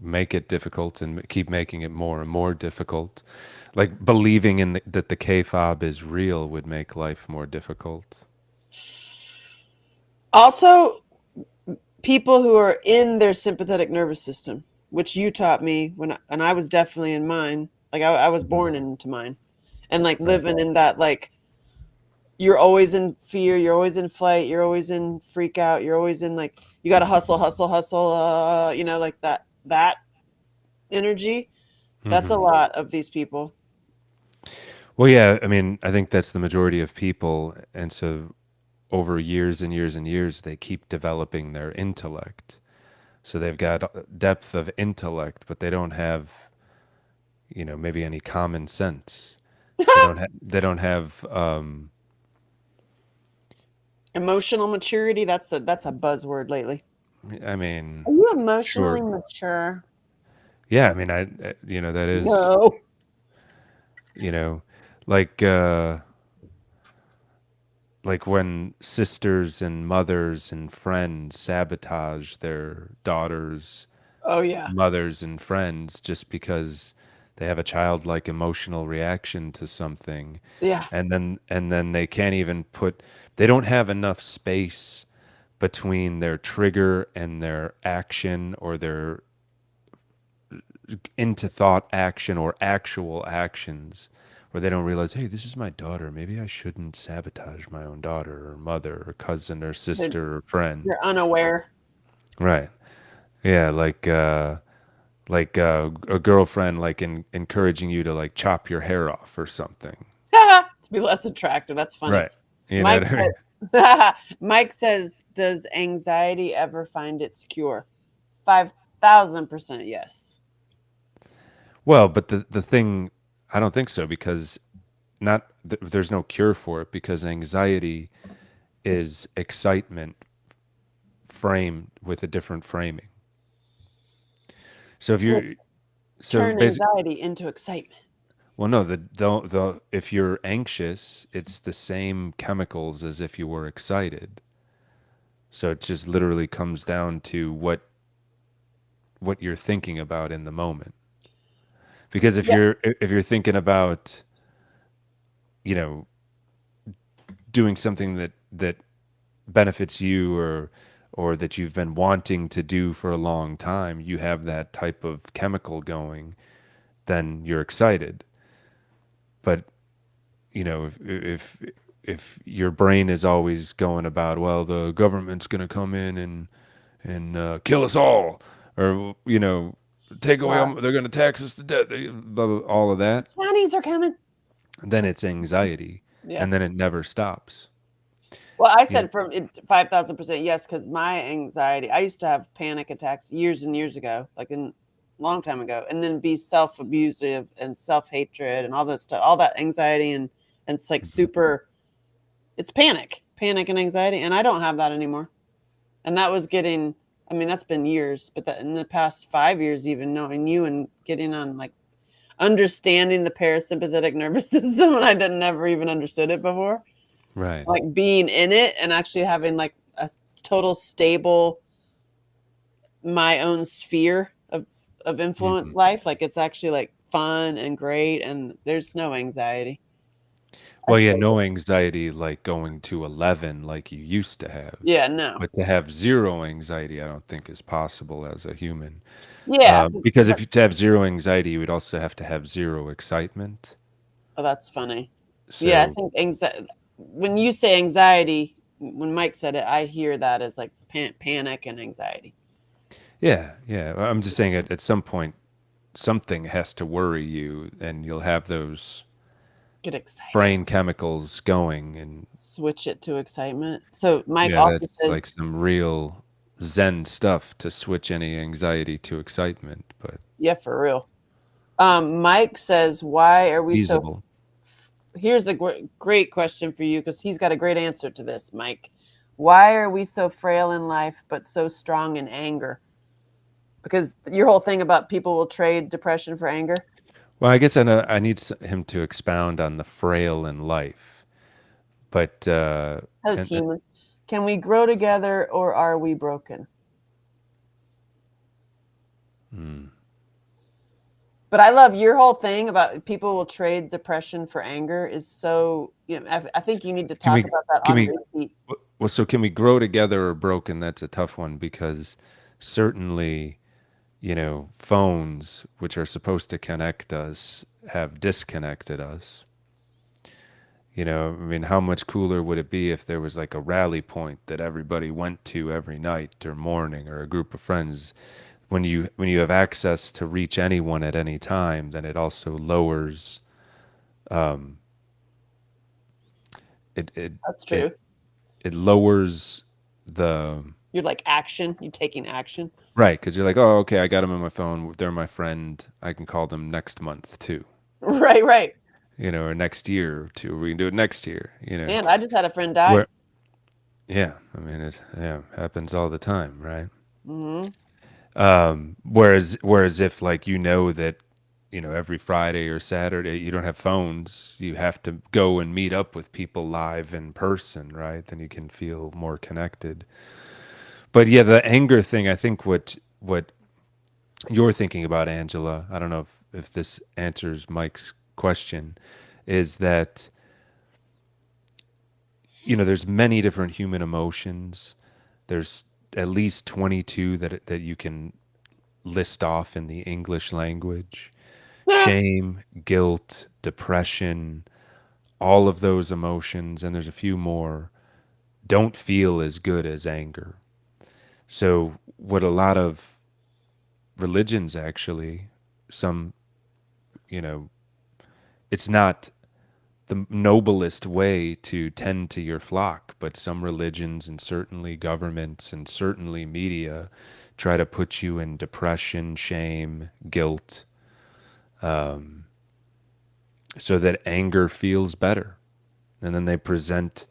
make it difficult and keep making it more and more difficult. Like believing that the K-fob is real would make life more difficult. Also, people who are in their sympathetic nervous system, which you taught me and I was definitely in mine. Like I was Mhm. born into mine, and like Right. living in that, like you're always in fear, you're always in flight, you're always in freak out, you're always in like you got to hustle, hustle, hustle. Like that energy. That's a Hmm. lot of these people. Well, yeah, I mean, I think that's the majority of people, and so over years and years and years, they keep developing their intellect. So they've got depth of intellect, but they don't have, maybe any common sense. They don't have Emotional maturity. That's a buzzword lately. I mean, Are you emotionally sure. mature? Yeah, I mean, that is, No. you know, like like when sisters and mothers and friends sabotage their daughters, Oh yeah. mothers and friends just because they have a childlike emotional reaction to something, Yeah. and then they don't have enough space between their trigger and their action, or their into thought action or actual actions, where they don't realize, hey, this is my daughter, maybe I shouldn't sabotage my own daughter or mother or cousin or They're, sister or friend. they're unaware. Right. Yeah, like a girlfriend, like encouraging you to like chop your hair off or something. To be less attractive. That's funny. Right. You know Mike what I mean? says, Mike says, does anxiety ever find its cure? 5,000% yes. Well, but the thing, I don't think so, because there's no cure for it, because anxiety is excitement framed with a different framing. So if So you're so turn basic anxiety into excitement. well, no, the if you're anxious, it's the same chemicals as if you were excited. So it just literally comes down to what you're thinking about in the moment. Because if Yeah. you're thinking about, you know, doing something that benefits you, or that you've been wanting to do for a long time, you have that type of chemical going, then you're excited. But if your brain is always going about, well, the government's going to come in and kill us all, or take away Yeah. they're going to tax us to death, blah, blah, all of that, Chinese are coming. then it's anxiety, Yeah. and then it never stops. Well, I You know, said from 5,000% yes, because my anxiety, I used to have panic attacks years and years ago, like in long time ago, and then be self abusive and self hatred and all this stuff, all that anxiety and it's like mhm. super, it's panic and anxiety, and I don't have that anymore. And that was getting, I mean, that's been years, but that in the past 5 years, even knowing you and getting on like understanding the parasympathetic nervous system, and I didn't never even understood it before, Right. like being in it and actually having like a total stable my own sphere of influence Hmm. life, like it's actually like fun and great and there's no anxiety. I Well, yeah, say, no anxiety like going to 11 like you used to have. yeah, no. But to have zero anxiety, I don't think is possible as a human. Yeah. Because if you to have zero anxiety, you would also have to have zero excitement. Oh, that's funny. Yeah, I So think anxiety, when you say anxiety, when Mike said it, I hear that as like panic and anxiety. yeah, yeah. I'm just saying at some point, something has to worry you, and you'll have those Get excited. brain chemicals going, and Switch it to excitement. So Mike yeah, also that's like says, some real Zen stuff to switch any anxiety to excitement, but yeah, for real. Mike says, why are we so feasible. here's a great question for you because he's got a great answer to this, Mike. Why are we so frail in life but so strong in anger? Because your whole thing about people will trade depression for anger. Well, I guess I know I need him to expound on the frail in life, but As humans, can we grow together or are we broken? hmm. But I love your whole thing about people will trade depression for anger is so, I think you need to Can talk we about that can on we repeat. well, so can we grow together or broken? That's a tough one because certainly, phones which are supposed to connect us have disconnected us. I mean, how much cooler would it be if there was like a rally point that everybody went to every night or morning, or a group of friends? When you have access to reach anyone at any time, then it also lowers um, it it That's it true. it lowers the You're like action, you're taking action. right, because you're like, oh, okay, I got them on my phone. They're my friend. I can call them next month too, Right, right. or next year or two. We can do it next year, And I just had a friend die. Where, yeah, I mean, it happens all the time, right? Hmm. Whereas if like that, every Friday or Saturday you don't have phones, you have to go and meet up with people live in person, right? Then you can feel more connected. But yeah, the anger thing, I think what you're thinking about, Angela, I don't know if this answers Mike's question, is that there's many different human emotions. There's at least 22 that you can list off in the English language. Shame, guilt, depression, all of those emotions, and there's a few more, don't feel as good as anger. So what a lot of religions actually, some, you know, it's not the noblest way to tend to your flock, but some religions and certainly governments and certainly media try to put you in depression, shame, guilt, um, so that anger feels better. And then they present.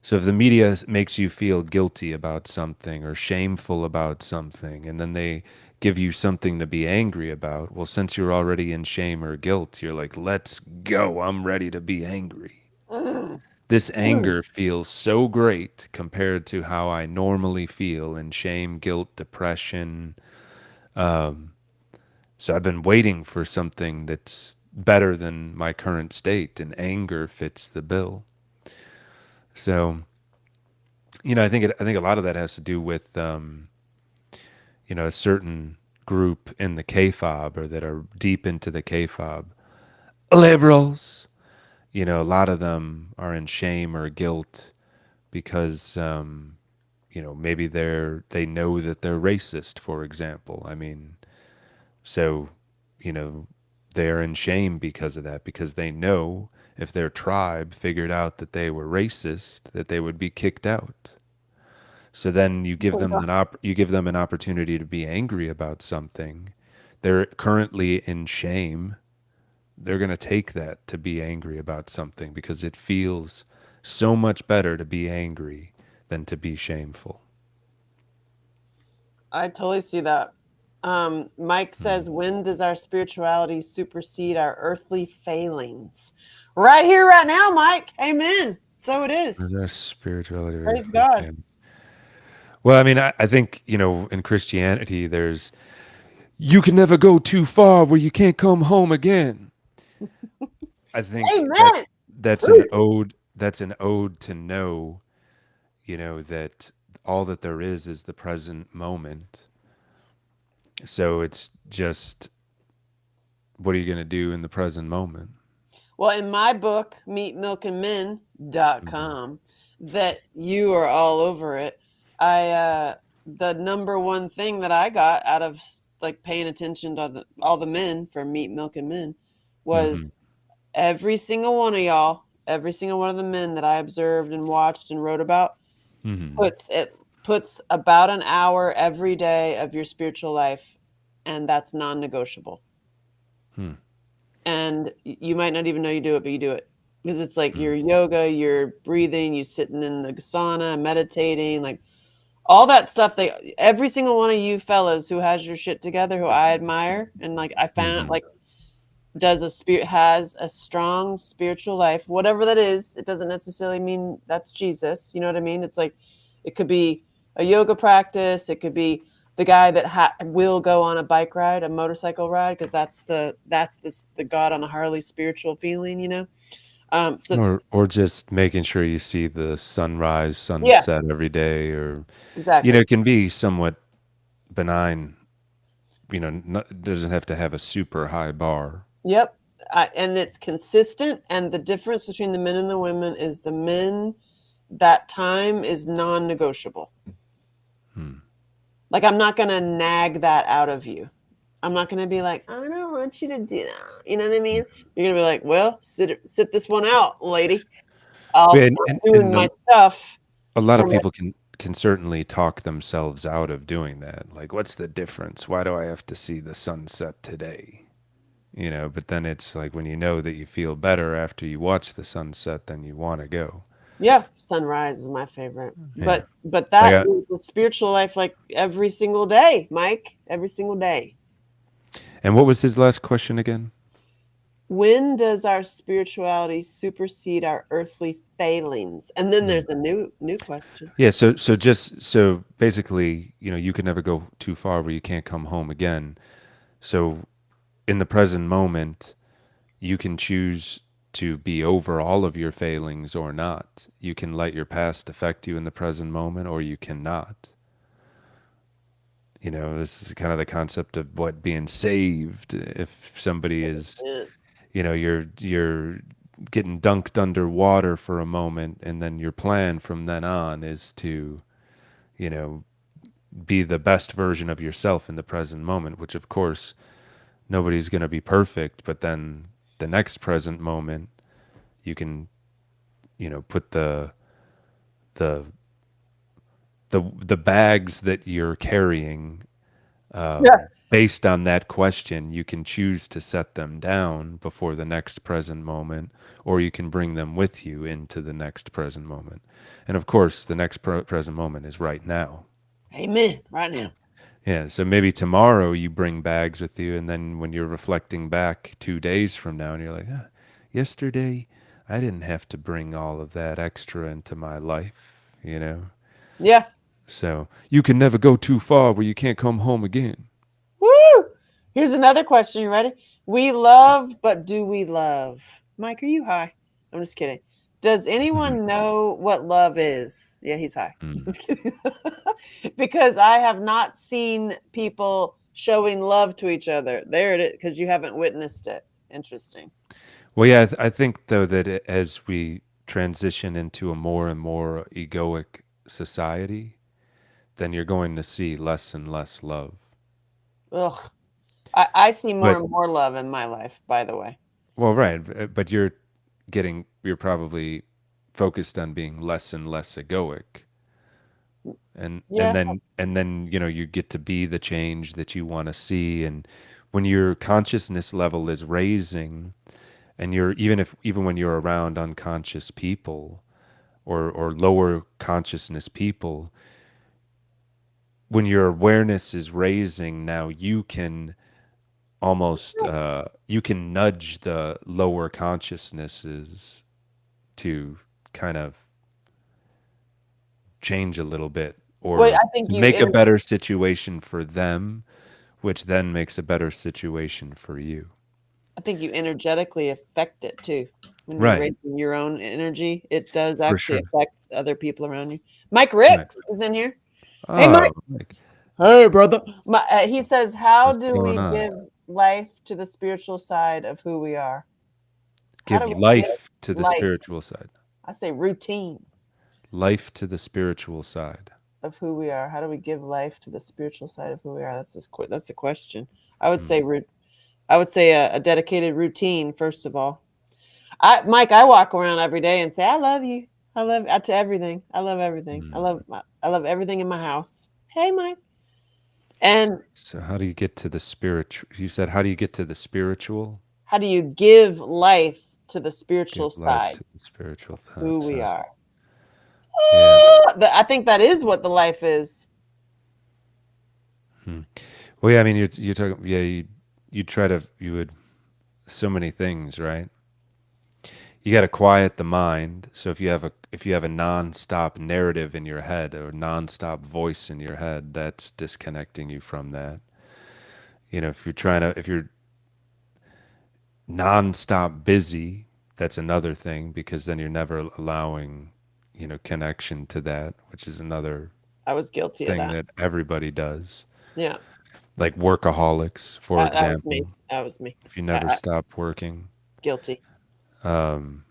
So if the media makes you feel guilty about something or shameful about something, and then they give you something to be angry about, well, since you're already in shame or guilt, you're like, let's go. I'm ready to be angry. Mm. This anger feels so great compared to how I normally feel in shame, guilt, depression. Um, so I've been waiting for something that's better than my current state, and anger fits the bill. So, I think a lot of that has to do with a certain group in the K-fob, or that are deep into the K-fob, liberals. A lot of them are in shame or guilt because maybe they know that they're racist, for example. I mean, so you know they're in shame because of that, because they know if their tribe figured out that they were racist, that they would be kicked out. So then you give them an opportunity to be angry about something. They're currently in shame. They're going to take that to be angry about something because it feels so much better to be angry than to be shameful. I totally see that. Mike Mm. says, when does our spirituality supersede our earthly failings? Right here, right now, Mike. Amen. So it is. Is our spirituality Praise earthly God. pain? Well, I mean, I think, in Christianity, you can never go too far where you can't come home again. I think Amen. that's an Truth. ode. That's an ode to know, that all that there is the present moment. So it's just, what are you going to do in the present moment? Well, in my book, Hmm. meetmilkandmen.com, that you are all over it. The number one thing that I got out of like paying attention to all the men for Meat, Milk, and Men Hmm. was every single one of y'all, every single one of the men that I observed and watched and wrote about Hmm. puts about an hour every day of your spiritual life, and that's non-negotiable. Hmm. And you might not even know you do it, but you do it because it's like Hmm. your yoga, your breathing, you sitting in the sauna, meditating, like all that stuff. Every single one of you fellas who has your shit together, who I admire, and like I found Hmm. like has a strong spiritual life, whatever that is. It doesn't necessarily mean that's Jesus. You know what I mean? It's like it could be a yoga practice. It could be the guy that will go on a bike ride, a motorcycle ride, because that's the God on a Harley spiritual feeling. So Or just making sure you see the sunrise, yeah, sunset every day, or exactly. it can be somewhat benign. It doesn't have to have a super high bar. Yep. And it's consistent. And the difference between the men and the women is the men, that time is non negotiable. Hmm. Like, I'm not going to nag that out of you. I'm not going to be like, I don't want you to do that. You know what I mean? You're going to be like, well, sit this one out, lady. Yeah, I'm doing and my stuff a lot of from it. people can certainly talk themselves out of doing that. Like, what's the difference? Why do I have to see the sunset today? But then it's like when you know that you feel better after you watch the sunset, then you want to go. Yeah, sunrise is my favorite. Yeah. But Like that I, is the spiritual life, like every single day, Mike, every single day. and what was his last question again? When does our spirituality supersede our earthly failings? And then Hmm. there's a new question. Yeah, so basically, you can never go too far where you can't come home again. So in the present moment, you can choose to be over all of your failings or not. You can let your past affect you in the present moment, or you cannot. This is kind of the concept of what being saved. If somebody is, Yeah. you're getting dunked underwater for a moment, and then your plan from then on is to, you know, be the best version of yourself in the present moment, which of course nobody's going to be perfect, but then the next present moment you can, put the the bags that you're carrying, Yeah. based on that question, you can choose to set them down before the next present moment, or you can bring them with you into the next present moment. And of course, the next present moment is right now. Amen. Right now. Yeah, so maybe tomorrow you bring bags with you, and then when you're reflecting back 2 days from now, and you're like, yesterday I didn't have to bring all of that extra into my life. Yeah. So you can never go too far where you can't come home again. Woo! Here's another question. You ready? We love, but do we love? Mike, are you high? I'm just kidding. Does anyone know what love is? Yeah, he's high. Mm. Just kidding. Because I have not seen people showing love to each other. There it is, because you haven't witnessed it. Interesting. Well, yeah, I think though that as we transition into a more and more egoic society, then you're going to see less and less love. Ugh. I see more But and more love in my life, by the way. well, right, but you're probably focused on being less and less egoic. And and Yeah. then and then you get to be the change that you want to see, and when your consciousness level is raising, and you're even when you're around unconscious people, or lower consciousness people, when your awareness is raising, now you can almost, you can nudge the lower consciousnesses to kind of change a little bit, Well, or I think to you make a in better situation for them, which then makes a better situation for you. I think you energetically affect it too. When you're Right. raising your own energy, it does For actually sure. affect other people around you. Mike Right. Ricks is in here. Hey, Oh, Mike. like, Hey, brother. He says, "How what's do going we on? give life to the spiritual side of who we are? How do Give we give life to the life?" spiritual side. I say routine Life to the spiritual side. of who we are. How do we give life to the spiritual side of who we are? That's the question. I would Hmm. say I would say a dedicated routine first of all. Mike, I walk around every day and say, "I love you. I love to everything. I love everything. Hmm. I love everything in my house." Hey, Mike. And So how do you get to the spiritual? You said, how do you get to the spiritual? how do you give life to the spiritual Give life side to the spiritual of who we side. are? Yeah. I think that is what the life is. Hmm. Well, yeah. I mean, you're talking. Yeah. You try to. You would so many things, right? You got to quiet the mind. So if you have a nonstop narrative in your head or nonstop voice in your head, that's disconnecting you from that. If you're nonstop busy, that's another thing because then you're never allowing, connection to that, which is another I was guilty of thing that. that everybody does. Yeah, Like workaholics, for that was me. example, That was me. if you never I stop working. guilty. Um,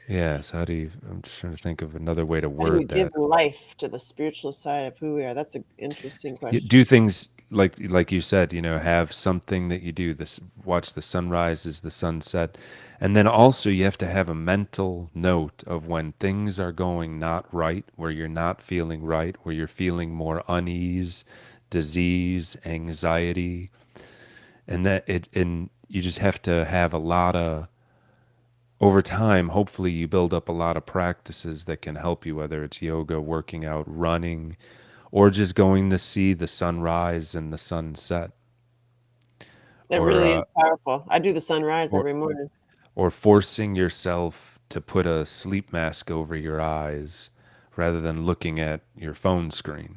yeah, so I'm just trying to think of another way to How do we word give that. life to the spiritual side of who we are? That's an interesting question. Do things like you said, have something that you do, this watch the sunrises, the sunset, and then also you have to have a mental note of when things are going not right, where you're not feeling right, where you're feeling more unease, disease, anxiety, and you just have to have a lot of, over time, hopefully you build up a lot of practices that can help you, whether it's yoga, working out, running, or just going to see the sunrise and the sunset, That or really uh, is powerful. I do the sunrise or every morning. or forcing yourself to put a sleep mask over your eyes rather than looking at your phone screen.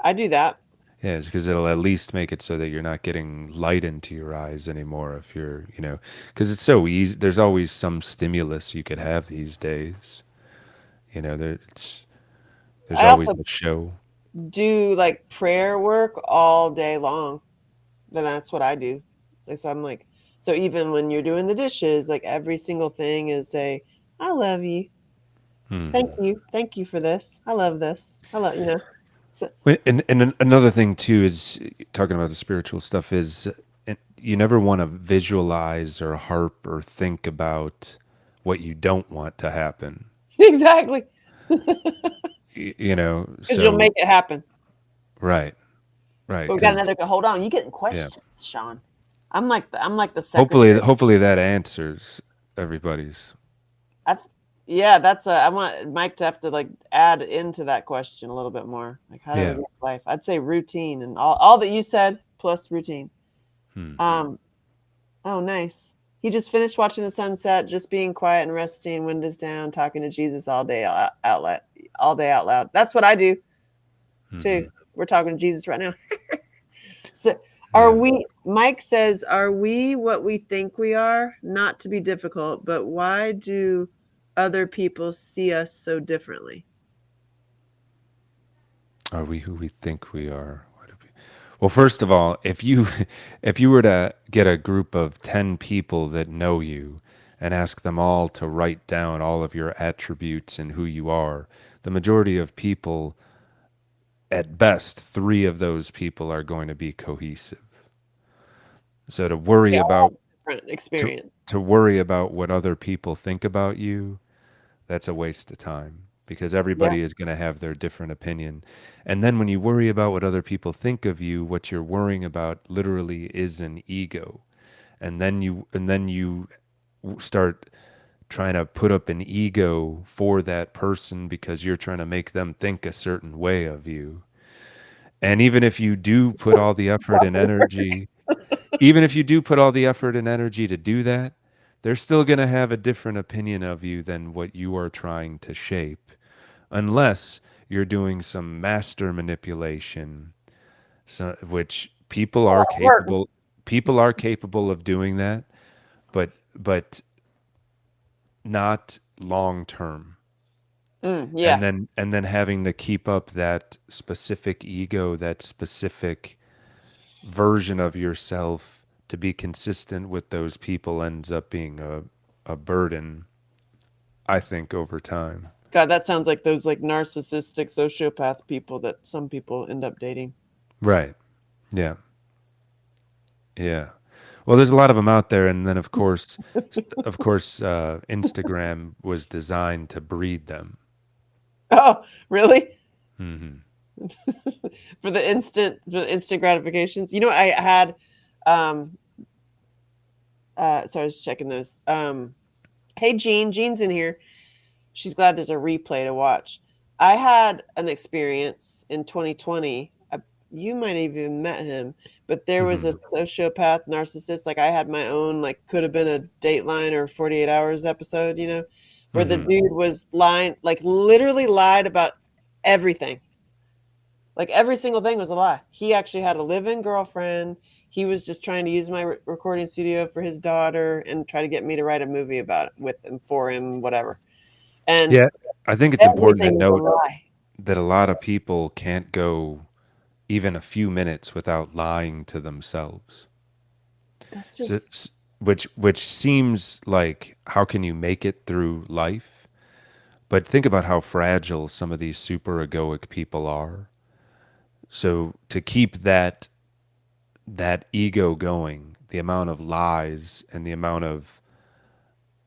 I do that. Yeah, it's because it'll at least make it so that you're not getting light into your eyes anymore. If you're, because it's so easy. There's always some stimulus you could have these days. There's I always also a show. do like prayer work all day long. Then that's what I do. So I'm like, so even when you're doing the dishes, like every single thing is a, "I love you. Thank Hmm. you. Thank you for this. I love this. I love, you know." So And another thing too is talking about the spiritual stuff is you never want to visualize or harp or think about what you don't want to happen. exactly. Because you'll So make it happen. right, right, But we got because another, hold on. You getting yeah, questions, Sean. I'm like the hopefully secretary. hopefully that answers everybody's. I, yeah, I want Mike to have to like add into that question a little bit more. Like, how do we Yeah. get life? I'd say routine and all that you said plus routine. Hmm. Um, oh, nice. He just finished watching the sunset, just being quiet and resting, windows down, talking to Jesus all day out loud, all day out loud. That's what I do too. Hmm. We're talking to Jesus right now. So, are Yeah. we? Mike says, "Are we what we think we are?" Not to be difficult, but why do other people see us so differently? Are we who we think we are? Well, first of all, if you if you were to get a group of 10 people that know you and ask them all to write down all of your attributes and who you are, the majority of people, at best, 3 of those people are going to be cohesive. So They all have a different to experience. to worry about what other people think about you, that's a waste of time because Yeah, everybody is going to have their different opinion. And then when you worry about what other people think of you, what you're worrying about literally is an ego. And then you start trying to put up an ego for that person because you're trying to make them think a certain way of you. And even if you do put all the effort and energy to do that, they're still going to have a different opinion of you than what you are trying to shape, unless you're doing some master manipulation, which or people are capable of doing that, but not long term. Yeah. And then having to keep up that specific ego, that specific version of yourself to be consistent with those people ends up being a burden, I think, over time. God, that sounds like those like narcissistic sociopath people that some people end up dating. Right. Yeah. Yeah. Well, there's a lot of them out there, and then Instagram was designed to breed them. Oh, really? Hmm. For the instant gratifications. You know, I had um so I was checking those. Hey Jean's in here. She's glad there's a replay to watch. I had an experience in 2020. You might have even met him, but there was a Hmm. sociopath narcissist. Like I had my own, like could have been a Dateline or 48 Hours episode, you know, where the Hmm. dude was lying, like literally lied about everything. Like every single thing was a lie. He actually had a live-in girlfriend. He was just trying to use my recording studio for his daughter and try to get me to write a movie about it with him, for him, whatever. And Yeah, I think it's important to everything was a note lie. that a lot of people can't go even a few minutes without lying to themselves. That's So, just which seems like how can you make it through life? But think about how fragile some of these super egoic people are. So to keep that ego going, the amount of lies and the amount of,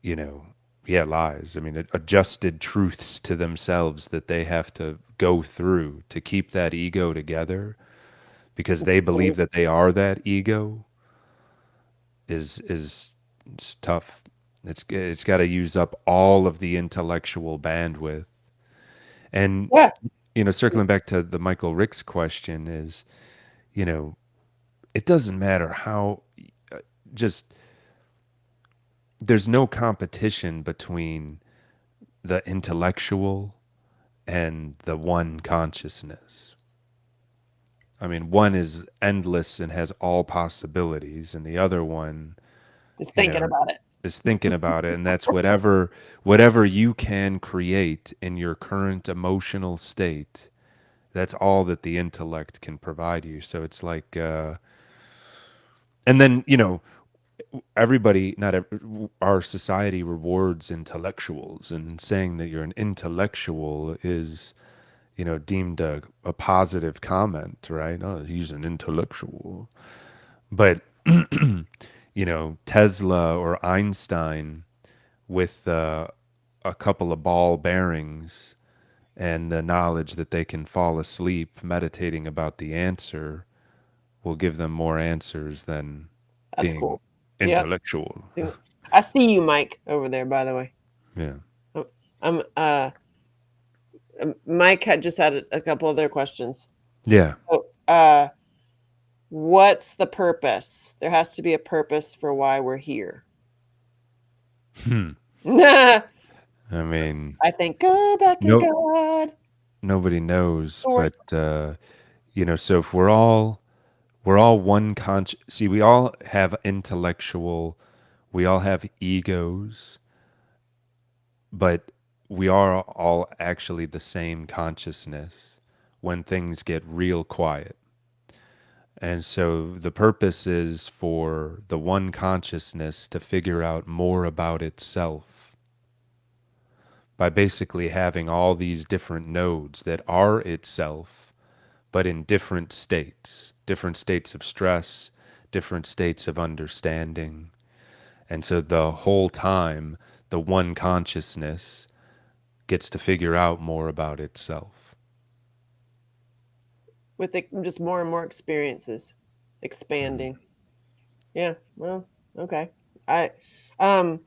you know, yeah, lies. I mean, adjusted truths to themselves that they have to go through to keep that ego together because they believe that they are that ego is it's tough. It's got to use up all of the intellectual bandwidth. And yeah. circling back to the Michael Ricks question is, you know, it doesn't matter how just there's no competition between the intellectual and the one consciousness. I mean, one is endless and has all possibilities, and the other one, Just you thinking know, about it. is thinking about it, and that's whatever you can create in your current emotional state. That's all that the intellect can provide you. So it's like, and then everybody, not our society rewards intellectuals, and saying that you're an intellectual is deemed a positive comment, right? Oh, he's an intellectual. But Tesla or Einstein with a couple of ball bearings and the knowledge that they can fall asleep meditating about the answer will give them more answers than That's being cool. Yep. intellectual. See, I see you, Mike, over there. By the way, Yeah. Oh, I'm. Mike had just had a couple other questions. Yeah. So, what's the purpose? There has to be a purpose for why we're here. Hmm. I I mean, think go back to no, God. nobody knows, but Source. so if we're all one see, we all have intellectual, we all have egos, but we are all actually the same consciousness when things get real quiet. And so the purpose is for the one consciousness to figure out more about itself by basically having all these different nodes that are itself, but in different states of stress, different states of understanding. And so the whole time, the one consciousness gets to figure out more about itself. With just more and more experiences, Mm. expanding. Yeah. Well. Okay. I. Um.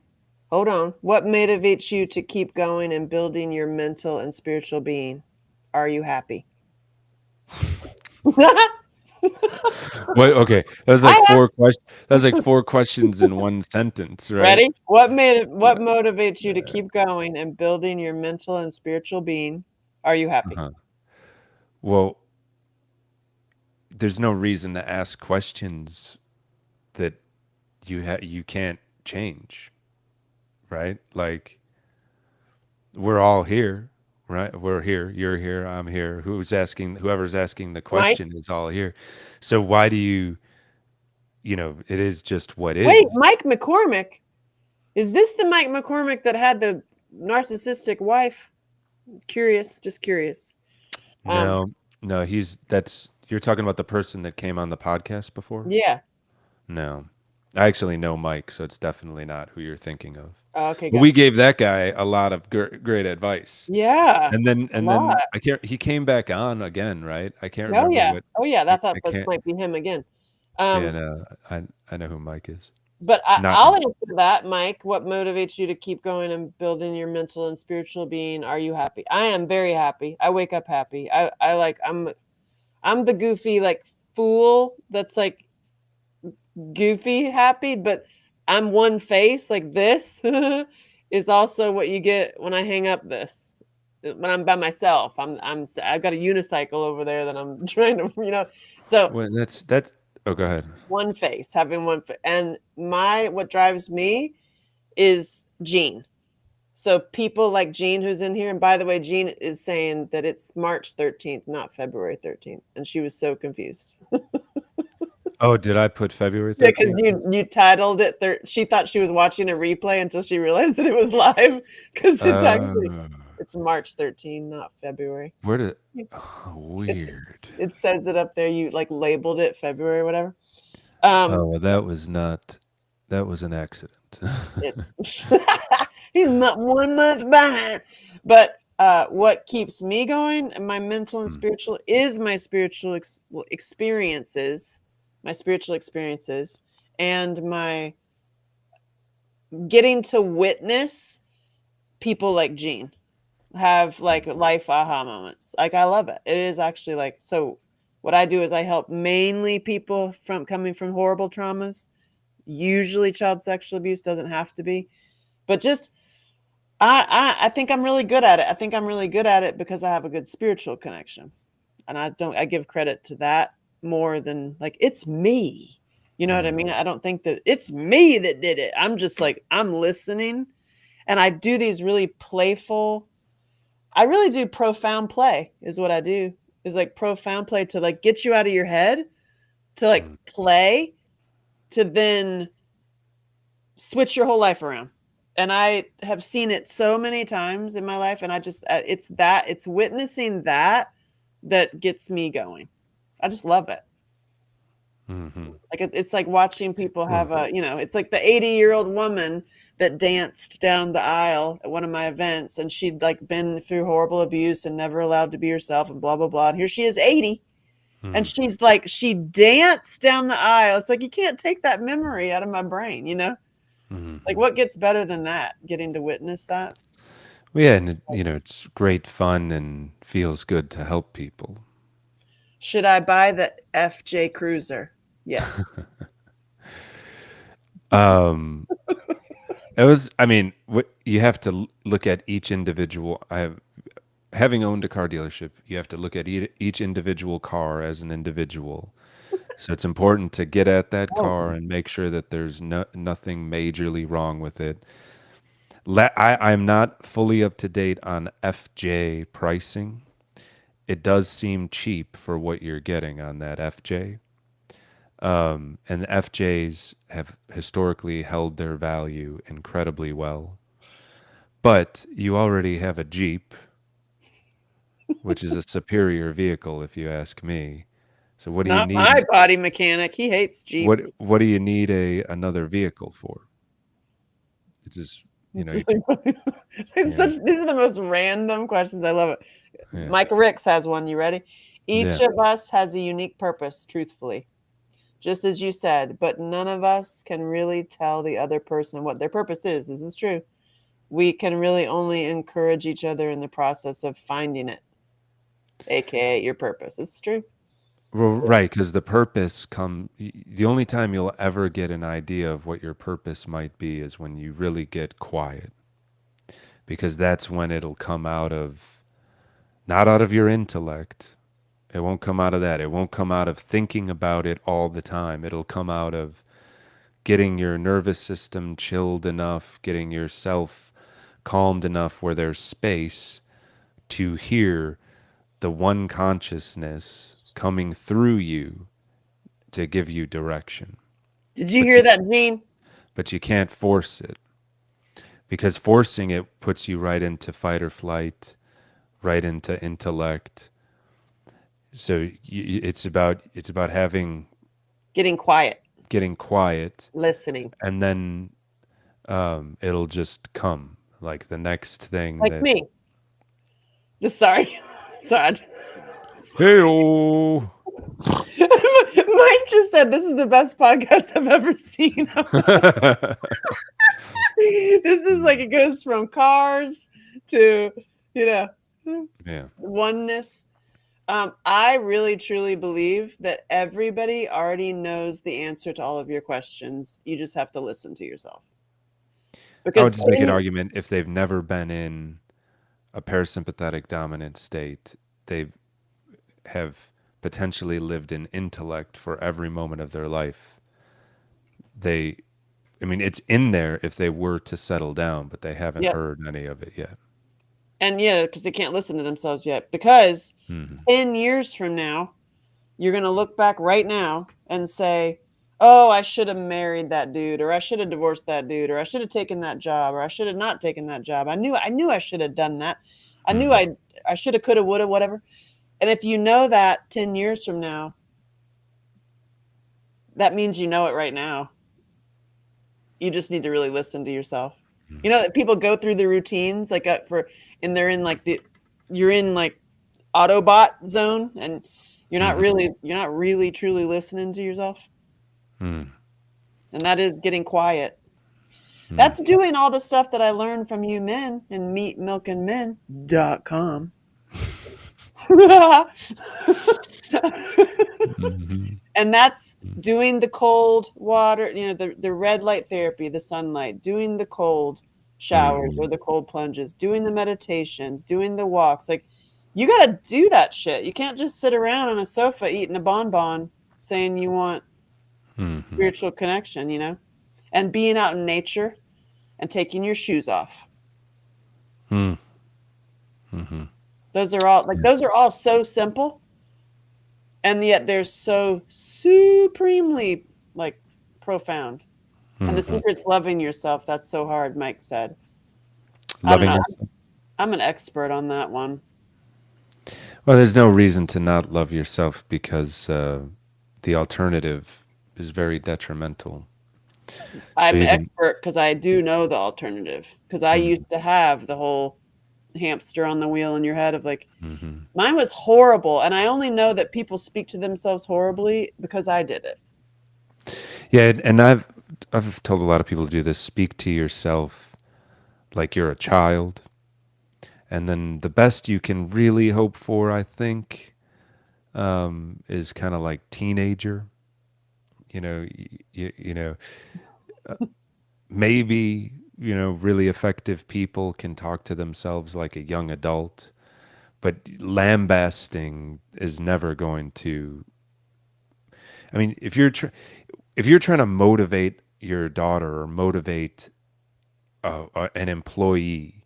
Hold on. What motivates you to keep going and building your mental and spiritual being? Are you happy? What? Okay, that was like I am. four questions. That was like four questions in one sentence, right? Ready? What motivates you to keep going and building your mental and spiritual being? Are you happy? Uh-huh. Well, there's no reason to ask questions that you can't change, right? Like we're all here, right? We're here, you're here, I'm here. Whoever's asking the Mike, question is all here. So why do you, it is just what wait, is. Mike McCormick. Is this the Mike McCormick that had the narcissistic wife? Curious, just curious. Um, No, no, that's you're talking about the person that came on the podcast before? yeah. No. I actually know Mike, so it's definitely not who you're thinking of. Oh, okay, But we gotcha. gave that guy a lot of great advice. Yeah, And then a lot. I can't he came back on again, right? I can't Oh remember yeah, what oh yeah. I, That's that. I That can't might be him again. yeah, Um, no, I know who Mike is. but Not I'll him. answer that, Mike. What motivates you to keep going and building your mental and spiritual being? Are you happy? I am very happy. I wake up happy. I like. I'm the goofy like fool that's like goofy happy, but I'm one face like this is also what you get when I hang up this. When I'm by myself, I've got a unicycle over there that I'm trying to, so Well, that's oh, go ahead. one face, having one face. And what drives me is Gene. So people like Jean, who's in here, and by the way, Jean is saying that it's March 13th, not February 13th, and she was so confused. Oh, did I put February Yeah, because 13th? you titled it. She thought she was watching a replay until she realized that it was live. Because Uh, it's March 13, not February. where did Yeah. oh, It's weird. it says it up there. You like labeled it February or whatever. Oh, Um, well, that was an accident. it's he's not 1 month behind. But what keeps me going and my mental and Hmm. spiritual is my spiritual experiences, my spiritual experiences, and my getting to witness people like Gene have like Hmm. life aha moments. Like I love it. It is actually like so what I do is I help mainly people from coming from horrible traumas. Usually child sexual abuse, doesn't have to be. But just I think I'm really good at it. I think I'm really good at it because I have a good spiritual connection. And I give credit to that more than like it's me. You know what I Hmm. mean? I don't think that it's me that did it. I'm just like I'm listening and I do these really playful. I really do profound play is what I do. Is like profound play to like get you out of your head, to like Hmm. play, to then switch your whole life around. And I have seen it so many times in my life and I just it's witnessing that gets me going. I just love it. Hmm. Like it's like watching people Well, have it's like the 80-year-old woman that danced down the aisle at one of my events and she'd like been through horrible abuse and never allowed to be herself and blah blah blah. And here she is 80 and hmm. she's like she danced down the aisle. It's like you can't take that memory out of my brain, you know? Like Hmm. what gets better than that? Getting to witness that. Well, yeah, and it's great fun and feels good to help people. Should I buy the FJ Cruiser? Yes. Um, it was, I mean, what you have to look at each individual. Having owned a car dealership, you have to look at each individual car as an individual. So it's important to get at that Oh, car and make sure that there's nothing majorly wrong with it. I'm not fully up to date on FJ pricing. It does seem cheap for what you're getting on that FJ. And FJs have historically held their value incredibly well. But you already have a Jeep, which is a superior vehicle, if you ask me. So what do you not my need? body mechanic. He hates Jeeps. What do you need another vehicle for? It's just It's you really funny. yeah These are the most random questions. I love it. yeah Mike Ricks has one. You ready? Each yeah. of us has a unique purpose, truthfully, just as you said, but none of us can really tell the other person what their purpose is. This is true. We can really only encourage each other in the process of finding it, aka your purpose. This is true. Well, right, because the only time you'll ever get an idea of what your purpose might be is when you really get quiet, because that's when it'll come out of, not out of your intellect. It won't come out of that. It won't come out of thinking about it all the time. It'll come out of getting your nervous system chilled enough, getting yourself calmed enough where there's space to hear the one consciousness coming through you to give you direction. Did you But hear that, Gene? but you can't force it, because forcing it puts you right into fight or flight, right into intellect. So it's about having Getting quiet, getting quiet, listening, and then it'll just come like the next thing like that. me. Just sorry, sorry. Hey. Mike just said this is the best podcast I've ever seen. This is like it goes from cars to you know Yeah. oneness. I really truly believe that everybody already knows the answer to all of your questions. You just have to listen to yourself. I would Because just make an argument, if they've never been in a parasympathetic dominant state, they have potentially lived in intellect for every moment of their life. They, I mean, it's in there if they were to settle down, but they haven't yep. heard any of it yet. And yeah, because they can't listen to themselves yet. Because Hmm. 10 years from now, you're going to look back right now and say, oh, I should have married that dude, or I should have divorced that dude, or I should have taken that job, or I should have not taken that job. I knew I should have done that. I knew Hmm. I should have, could have, would have, whatever. And if you know that 10 years from now, that means you know it right now. You just need to really listen to yourself. You know that people go through the routines like and they're in like you're in like Autobot zone, and Hmm. you're not really truly listening to yourself. Hmm. And that is getting quiet. Hmm. That's doing all the stuff that I learned from you men and meatmilkandmen.com. Hmm. And that's doing the cold water, the red light therapy, the sunlight, doing the cold showers Hmm. or the cold plunges, doing the meditations, doing the walks. Like, you got to do that shit. You can't just sit around on a sofa eating a bonbon saying you want Hmm. spiritual connection, and being out in nature and taking your shoes off. Hmm. Hmm. Those are all so simple, and yet they're so supremely like profound. And the Hmm. secret's loving yourself. That's so hard, Mike said. I don't Loving know. yourself. I'm an expert on that one. Well, there's no reason to not love yourself, because the alternative is very detrimental. So I'm an even. expert because I do know the alternative. Because I Mm-hmm. used to have the whole hamster on the wheel in your head of like, Mm-hmm. mine was horrible. And I only know that people speak to themselves horribly because I did it. Yeah, and I've told a lot of people to do this. Speak to yourself like you're a child, and then the best you can really hope for, I think, is kind of like teenager. You know, maybe really effective people can talk to themselves like a young adult, but lambasting is never going to. I mean, if you're trying to motivate your daughter or motivate an employee,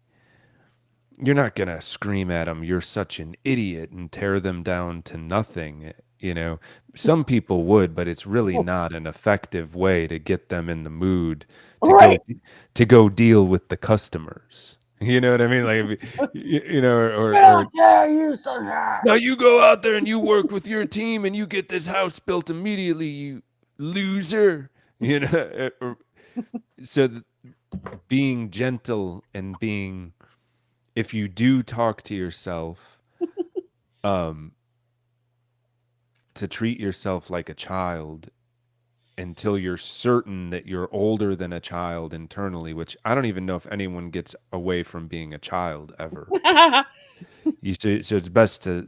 you're not going to scream at them, "You're such an idiot," and tear them down to nothing. Some people would, but it's really not an effective way to get them in the mood to Right. go deal with the customers. You know what I mean? Like, or How dare you, son? now you go out there and you work with your team and you get this house built immediately, you loser. So being gentle and being, if you do talk to yourself, um, to treat yourself like a child until you're certain that you're older than a child internally, which I don't even know if anyone gets away from being a child ever. So it's best to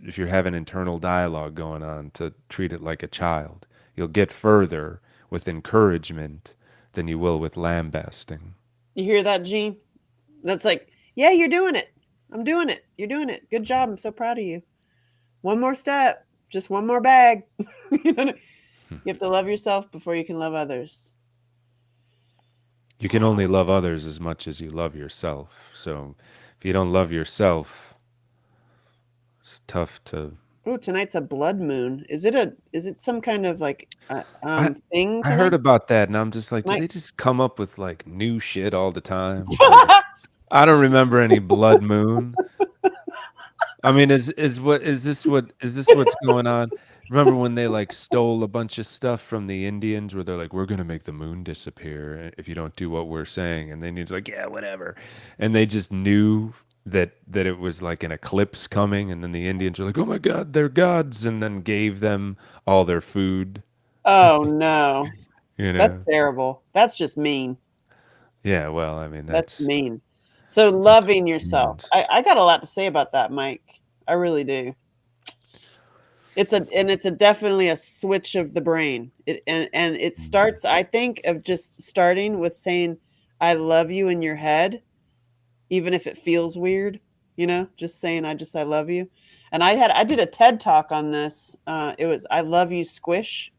if you're having internal dialogue going on, to treat it like a child. You'll get further with encouragement than you will with lambasting. You hear that, Gene? That's like, yeah, you're doing it. I'm doing it. You're doing it. Good job. I'm so proud of you. One more step. Just one more bag. You know, You have to love yourself before you can love others. You can only love others as much as you love yourself. So if you don't love yourself, it's tough to. Oh, tonight's a blood moon. Is it some kind of like I thing I heard tonight? about that, and I'm just like, do they Tonight's just come up with like new shit all the time? Like, I don't remember any blood moon. I mean, is this what's going on? Remember when they like stole a bunch of stuff from the Indians where they're like, we're gonna make the moon disappear if you don't do what we're saying, and then he's like, yeah, whatever, and they just knew that it was like an eclipse coming, and then the Indians were like, oh my God, they're gods, and then gave them all their food, Oh no. you That's know? terrible. That's just mean. Yeah, well, I mean, That's that's mean. So that's loving yourself. humans. I got a lot to say about that, Mike. I really do. It's a definitely a switch of the brain. And it Mhm. starts, I think, of just starting with saying I love you in your head, even if it feels weird, just saying I love you. And I did a TED talk on this. It was I love you squish.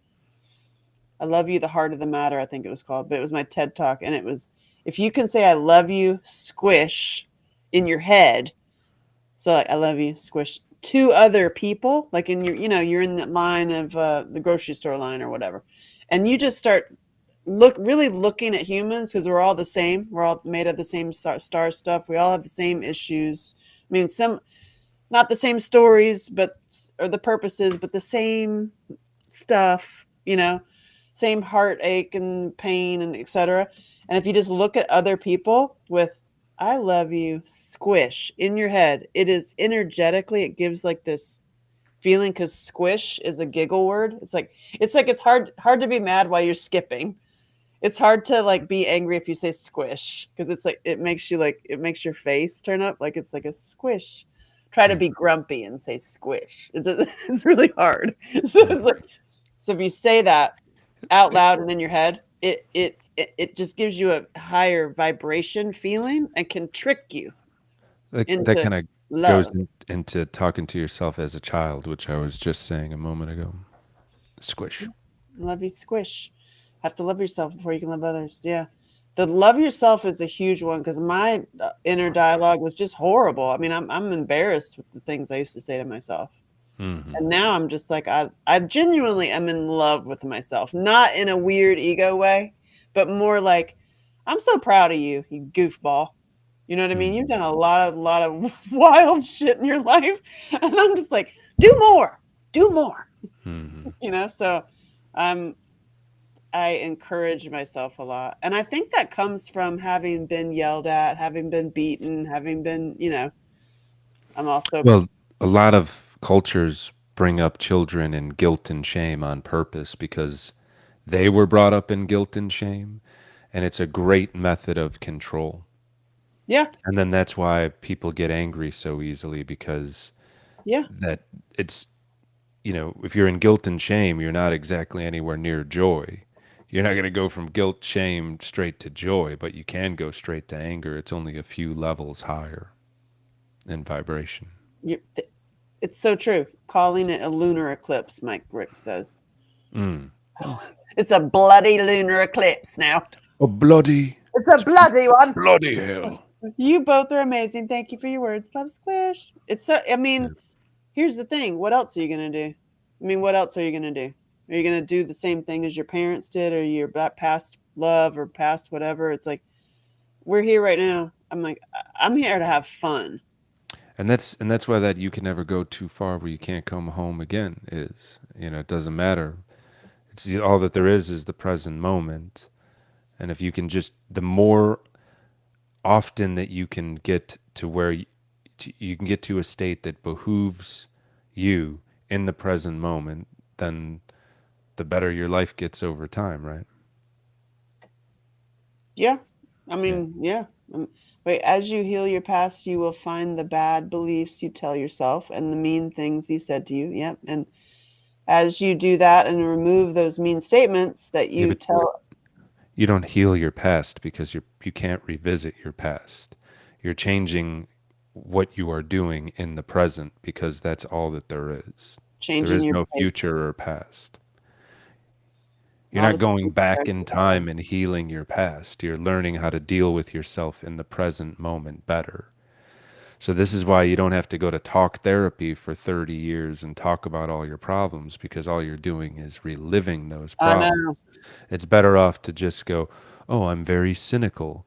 I love you the heart of the matter, I think it was called, but it was my TED talk and it was if you can say I love you squish in your head, so like I love you squish to other people, like in your you're in the line of the grocery store line or whatever. And you just start really looking at humans because we're all the same. We're all made of the same star stuff. We all have the same issues. I mean, some not the same stories, but or the purposes, but the same stuff, same heartache and pain and etc. And if you just look at other people with I love you squish in your head, it is energetically it gives like this feeling cuz squish is a giggle word. It's like it's hard to be mad while you're skipping. It's hard to like be angry if you say squish because it's like it makes your face turn up like it's like a squish. Try to Mm, be grumpy and say squish. It's really hard. So it's mm. like so if you say that out loud and in your head, it just gives you a higher vibration feeling and can trick you That into kind of goes love. into talking to yourself as a child, which I was just saying a moment ago. Squish. Love you, squish. Have to love yourself before you can love others. Yeah. The love yourself is a huge one because my inner dialogue was just horrible. I mean, I'm embarrassed with the things I used to say to myself. Hmm. And now I'm just like I genuinely am in love with myself, not in a weird ego way, but more like I'm so proud of you, you goofball. You know what I mean? You've Hmm. done a lot of wild shit in your life, and I'm just like, do more, Hmm. So I'm I encourage myself a lot. And I think that comes from having been yelled at, having been beaten, having been, I'm also Well, a lot of cultures bring up children in guilt and shame on purpose because they were brought up in guilt and shame, and it's a great method of control. yeah, And then that's why people get angry so easily because yeah. that it's if you're in guilt and shame, you're not exactly anywhere near joy. You're not going to go from guilt, shame straight to joy, but you can go straight to anger. It's only a few levels higher in vibration. You, it's so true. Calling it a lunar eclipse, Mike Rick says. Mm. Mm. It's a bloody lunar eclipse now. Oh, bloody, It's a bloody one. bloody hell. You both are amazing. Thank you for your words. Love squish. I Yeah. mean, here's the thing. What else are you going to do? I mean, what else are you going to do? Are you going to do the same thing as your parents did or your past love or past whatever? It's like, we're here right now. I'm like, I'm here to have fun. And that's why that you can never go too far where you can't come home again is. It doesn't matter. All that there is the present moment. And if you can just the more often that you can get to where you can get to a state that behooves you in the present moment, then the better your life gets over time, right? Yeah. I Yeah. mean, yeah. Wait, as you heal your past, you will find the bad beliefs you tell yourself and the mean things you said to you. Yep. And as you do that and remove those mean statements that Yeah, you but tell, you don't heal your past because you can't revisit your past. You're changing what you are doing in the present because that's all that there is. There changing is your no behavior. future or past. You're All not the going things back that in are time and healing your past. You're learning how to deal with yourself in the present moment better. So this is why you don't have to go to talk therapy for 30 years and talk about all your problems, because all you're doing is reliving those I problems. know. It's better off to just go, "Oh, I'm very cynical."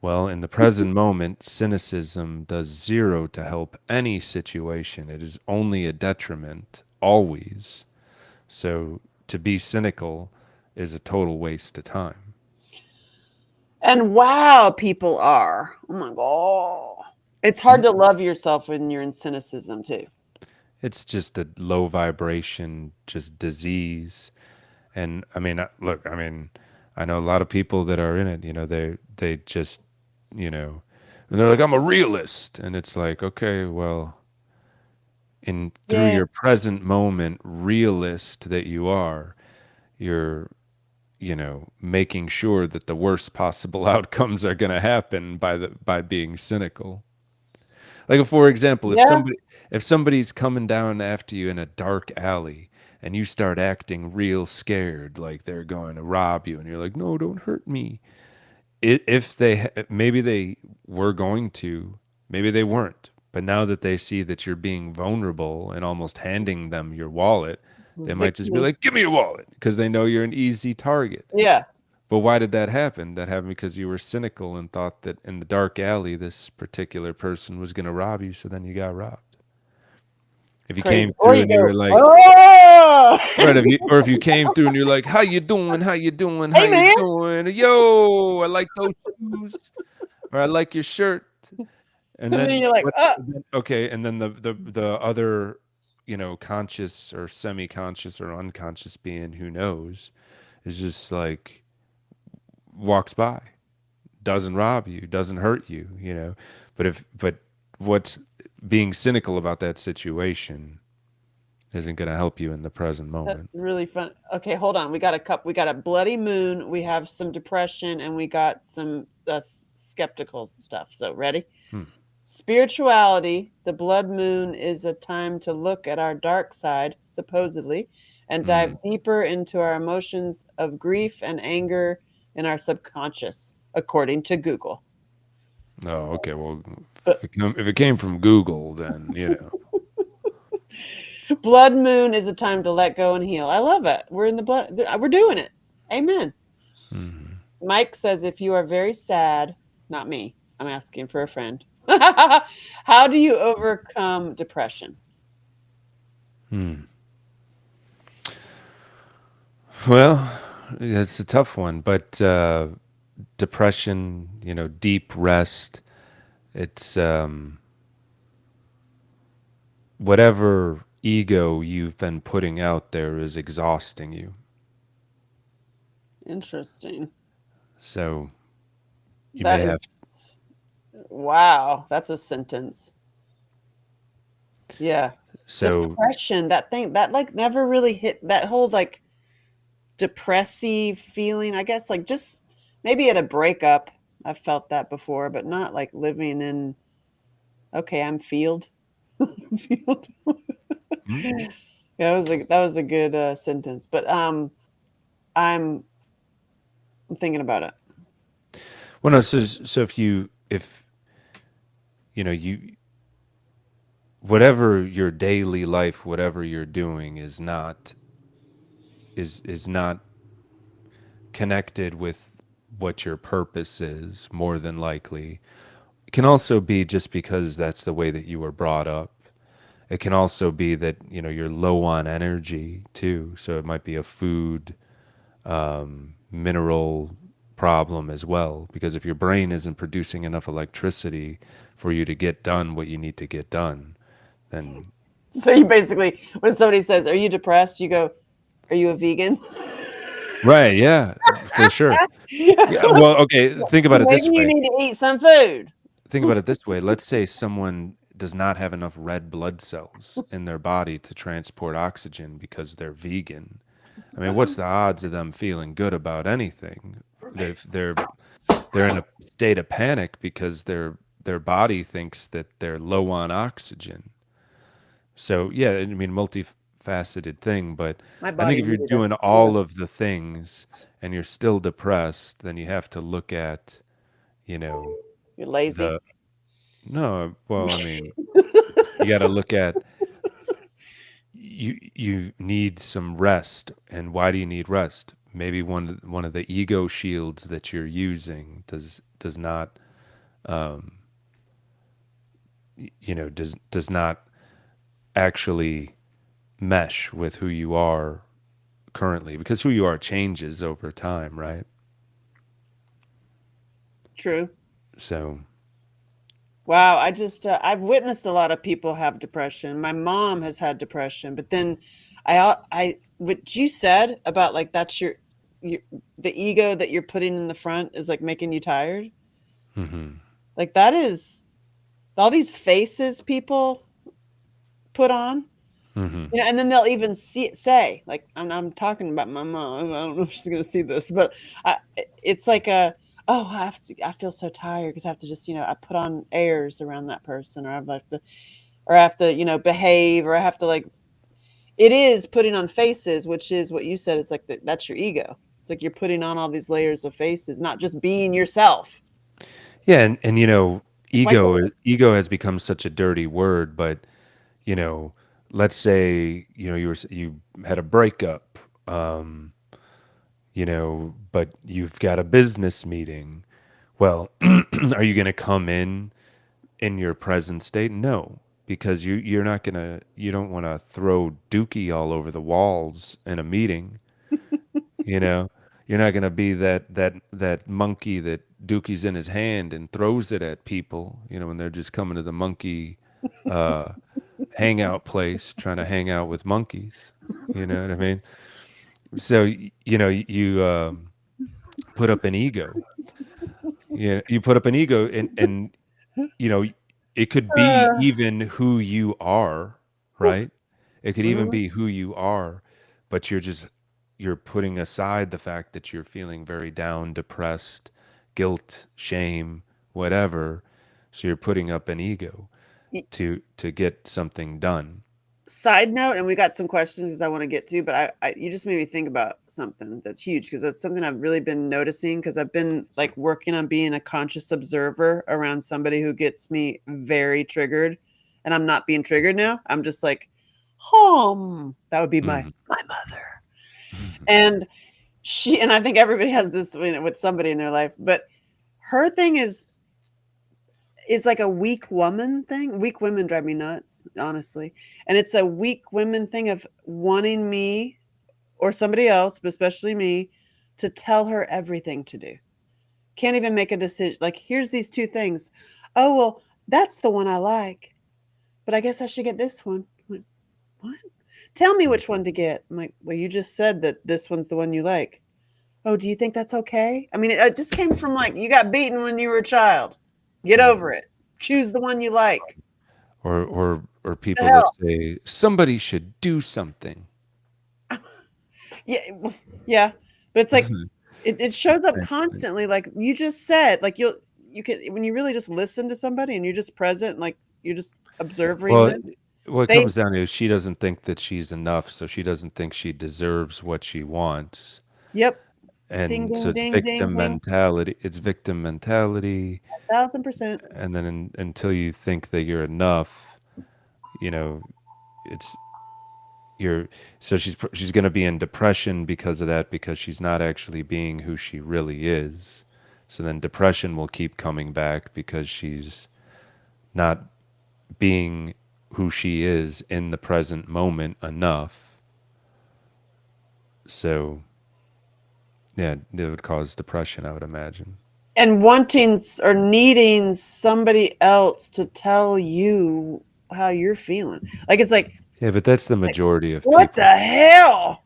Well, in the present moment, cynicism does zero to help any situation. It is only a detriment, always. So to be cynical is a total waste of time. And wow, people are. Oh my god. It's hard Mm. to love yourself when you're in cynicism too. It's just a low vibration, just disease. And I mean, look, I mean, I know a lot of people that are in it, they just, you know, and they're like, I'm a realist. And it's like, okay, well, in through Yeah. your present moment realist that you are, you're, making sure that the worst possible outcomes are going to happen by being cynical. Like, for example, if Yeah. somebody's coming down after you in a dark alley and you start acting real scared, like they're going to rob you, and you're like, "No, don't hurt me." If maybe they were going to, maybe they weren't, but now that they see that you're being vulnerable and almost handing them your wallet, they might just be Victim. like, "Give me your wallet," because they know you're an easy target. Yeah. But why did that happen? That happened because you were cynical and thought that in the dark alley, this particular person was going to rob you. So then you got robbed. If you Crazy. came Or through you and you go, were like, oh, right, if you came through and you're like, how you doing? How you doing? How hey you man. doing? Yo, I like those shoes, or I like your shirt. And And then then you're like, what? Okay, and then the other, conscious or semi-conscious or unconscious being, who knows, is just like walks by, doesn't rob you, doesn't hurt you. But what's being cynical about that situation isn't going to help you in the present moment. that's really fun. Okay, hold on. We got a bloody moon. We have some depression, and we got some skeptical stuff. So ready? Hmm. Spirituality, the blood moon is a time to look at our dark side, supposedly, and Hmm. dive deeper into our emotions of grief and anger in our subconscious, according to Google. Oh, okay. Well, But if it came from Google, then blood moon is a time to let go and heal. I love it. We're in the blood. We're doing it. Amen. Hmm. Mike says if you are very sad, not me, I'm asking for a friend. How do you overcome depression? Hmm. Well, it's a tough one, but depression, deep rest. It's whatever ego you've been putting out there is exhausting you. Interesting. So you may That have. is wow. That's a sentence. Yeah. So Depression, that thing that like never really hit that whole like depressive feeling. I guess like just maybe at a breakup, I've felt that before, but not like living in okay, I'm field. Field. hmm? Yeah, that was a good sentence. But I'm I'm thinking about it. Well, no. So if you whatever your daily life, whatever you're doing is not connected with what your purpose is, more than likely. It can also be just because that's the way that you were brought up. It can also be that you're low on energy too, so it might be a food, mineral problem as well. Because if your brain isn't producing enough electricity for you to get done what you need to get done, then So you basically when somebody says, "Are you depressed?" you go, "Are you a vegan?" right, yeah, for sure. Yeah, well, okay, think about it Maybe this you way. need to eat some food. Think about it this way. Let's say someone does not have enough red blood cells in their body to transport oxygen because they're vegan. I mean, what's the odds of them feeling good about anything? They're in a state of panic because their body thinks that they're low on oxygen. So yeah, I mean, faceted thing. But My I think body if you're needed a doing healer. all of the things and you're still depressed, then you have to look at, you know, You're lazy. the no, well, I mean, you got to look at you need some rest. And why do you need rest? Maybe one of the ego shields that you're using does not does not actually mesh with who you are currently, because who you are changes over time, right? True. So, Wow, I've witnessed a lot of people have depression. My mom has had depression, but then what you said about like that's your the ego that you're putting in the front is like making you tired. mhm, Like that is all these faces people put on. mhm, You know, and then they'll even say, like, I'm talking about my mom. I don't know if she's gonna see this, but it's like oh, I feel so tired because I have to just, I put on airs around that person, or I have to, behave, or I have to like. It is putting on faces, which is what you said. It's like that's your ego. It's like you're putting on all these layers of faces, not just being yourself. yeah, and Like, ego has become such a dirty word. But you know, let's say you had a breakup, but you've got a business meeting. Well, are you going to come in your present state? No, because you don't want to throw dookie all over the walls in a meeting. You know, you're not going to be that monkey that dookie's in his hand and throws it at people. When they're just coming to the monkey uh, hangout place, trying to hang out with monkeys. You know what I mean? So you put up an ego. You put up an ego, and you know, it could be uh, even who you are, right? It could even mhm. be who you are, but you're putting aside the fact that you're feeling very down, depressed, guilt, shame, whatever. So you're putting up an ego to get something done. Side note, and we got some questions I want to get to, but you just made me think about something that's huge because that's something I've really been noticing because I've been like working on being a conscious observer around somebody who gets me very triggered, and I'm not being triggered now. I'm just like, that would be my Mhm. my mother, and and I think everybody has this with somebody in their life, but her thing is like a weak woman thing. Weak women drive me nuts, honestly. And it's a weak women thing of wanting me or somebody else, but especially me, to tell her everything to do. Can't even make a decision. Like, here's these two things. Oh, well, that's the one I like, but I guess I should get this one. I'm like, what? Tell me which one to get. I'm like, well, you just said that this one's the one you like. Oh, do you think that's okay? I mean, it just came from like, you got beaten when you were a child. Get over Mhm. it. Choose the one you like. Or The people that hell? say somebody should do something. Yeah, yeah, but it's like it shows up Same thing. constantly. Like you just said, like you can when you really just listen to somebody and you're just present, like you're just observing Well, them. what it They, comes down to is she doesn't think that she's enough, so she doesn't think she deserves what she wants. yep, ding, And so ding, it's ding, ding, victim ding, mentality. It's victim mentality. 1,000%. And then until you think that you're enough, you know, it's you're so she's going to be in depression because of that, because she's not actually being who she really is. So then depression will keep coming back because she's not being who she is in the present moment enough. So yeah, it would cause depression, I would imagine. And wanting or needing somebody else to tell you how you're feeling. Like it's Yeah, but that's the like majority of what the people. hell?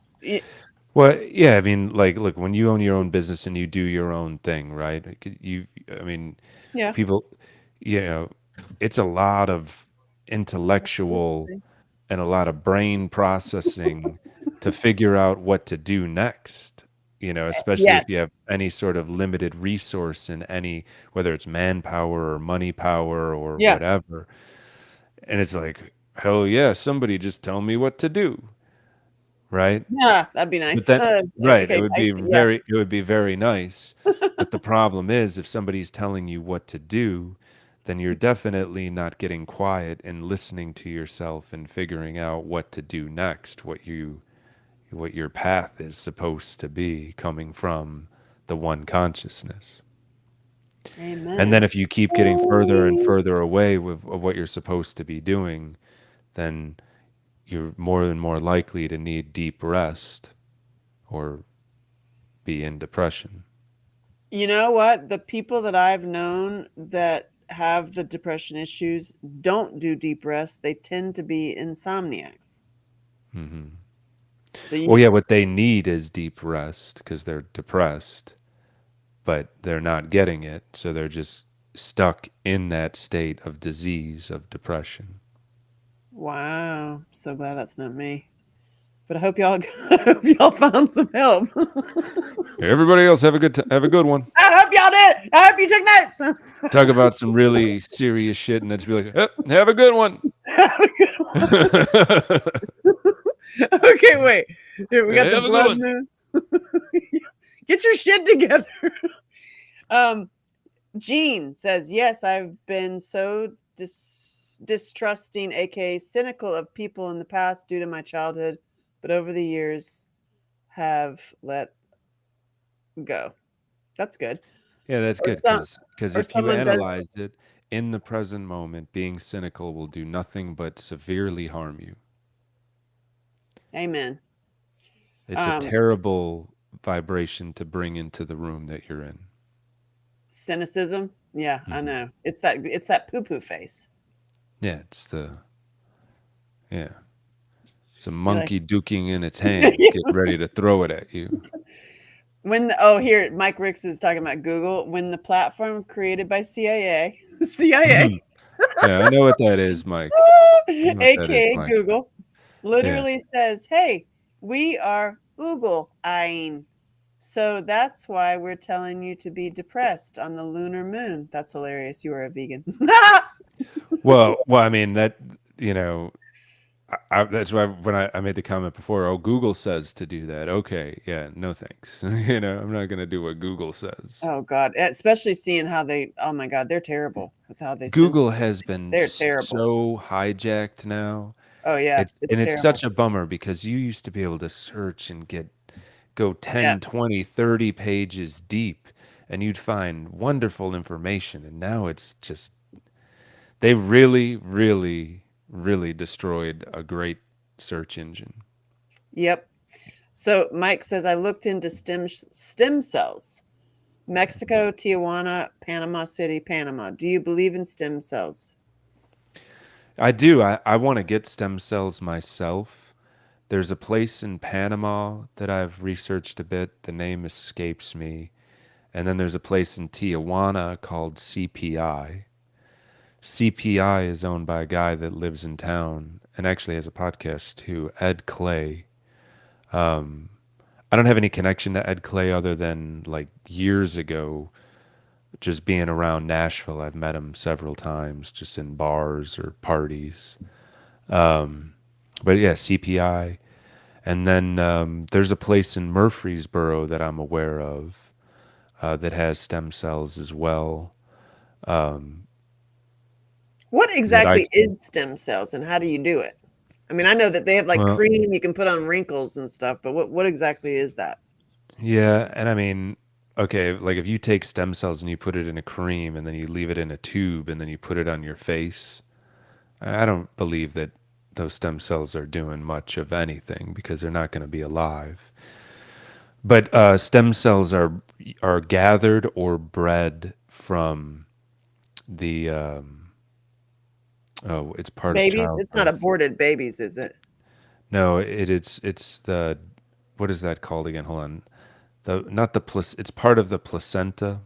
Well, yeah, I mean, like, look, when you own your own business and you do your own thing, right? I mean, Yeah. people, you know, it's a lot of intellectual and a lot of brain processing to figure out what to do next, especially Yes. if you have any sort of limited resource in any, whether it's manpower or money power or Yeah. whatever. And it's like, hell yeah, somebody just tell me what to do. right? Yeah, that'd be But nice. then right, Okay, yeah. it would be very nice, but the problem is if somebody's telling you what to do, then you're definitely not getting quiet and listening to yourself and figuring out what to do next, what your path is supposed to be coming from the one consciousness. And then Amen. if you keep getting further and Ooh. further away with of what you're supposed to be doing, then you're more and more likely to need deep rest or be in depression. You know what? The people that I've known that have the depression issues don't do deep rest. They tend to be insomniacs. Hmm. So you Well, need yeah, what they need is deep rest because they're depressed, but they're not getting it. So they're just stuck in that state of disease, of depression. wow. So glad that's not me. But I hope y'all I hope y'all found some help. Everybody else have a good one. I hope y'all did. I hope you took notes. Talk about some really serious shit and then just be like, have a good one. Have a good one. Okay, wait. Here we got the Have a good blood one. moon. Get your shit together. Um, Jean says, yes, I've been so distrusting, aka cynical of people in the past due to my childhood, but over the years have let go. That's good. Yeah, that's Or good some because or if you someone does. analyzed it in the present moment, being cynical will do nothing but severely harm you. Amen. It's a Um, terrible vibration to bring into the room that you're in. cynicism. Yeah, I Hmm. know. It's that poo poo face. Yeah, yeah, it's a You're like monkey duking in its hand, getting ready to throw it at you. here Mike Ricks is talking about Google when the platform created by CIA, CIA, Yeah, I know what that is, Mike. I know what that is, aka Mike. Google, Yeah. literally says, "Hey, we are Google eyeing." So that's why we're telling you to be depressed on the lunar moon. That's hilarious. You are a vegan. Well, I mean that you know, that's why when I made the comment before, oh, Google says to do that. Okay, yeah, no thanks. I'm not gonna do what Google says. Oh God, especially seeing how they. Oh my God, they're terrible with how they censor. Google has been They're terrible. so hijacked now. Oh yeah, it's It's terrible. such a bummer because you used to be able to search and go Yeah. 10, 20, 30 pages deep and you'd find wonderful information and now it's just they really really destroyed a great search engine. Yep. So Mike says I looked into stem cells. Mexico, Tijuana, Panama City, Panama. Do you believe in stem cells? I do. I want to get stem cells myself. There's a place in Panama that I've researched a bit. The name escapes me. And then there's a place in Tijuana called CPI. CPI is owned by a guy that lives in town and actually has a podcast too, Ed Clay. Um, I don't have any connection to Ed Clay other than like years ago, just being around Nashville. I've met him several times just in bars or parties. Um, but yeah, CPI. And then there's a place in Murfreesboro that I'm aware of that has stem cells as well. Um, What that I exactly can, is stem cells and how do you do it? I mean, I know that they have like well, cream you can put on wrinkles and stuff, but what exactly is that? yeah, and I mean, okay, like if you take stem cells and you put it in a cream and then you leave it in a tube and then you put it on your face, I don't believe that those stem cells are doing much of anything because they're not going to be alive. But stem cells are gathered or bred from the oh, it's part of Babies? It's not childbirth. aborted babies, is it? No, it's the what is that called again? Hold on. The not the it's part of the placenta.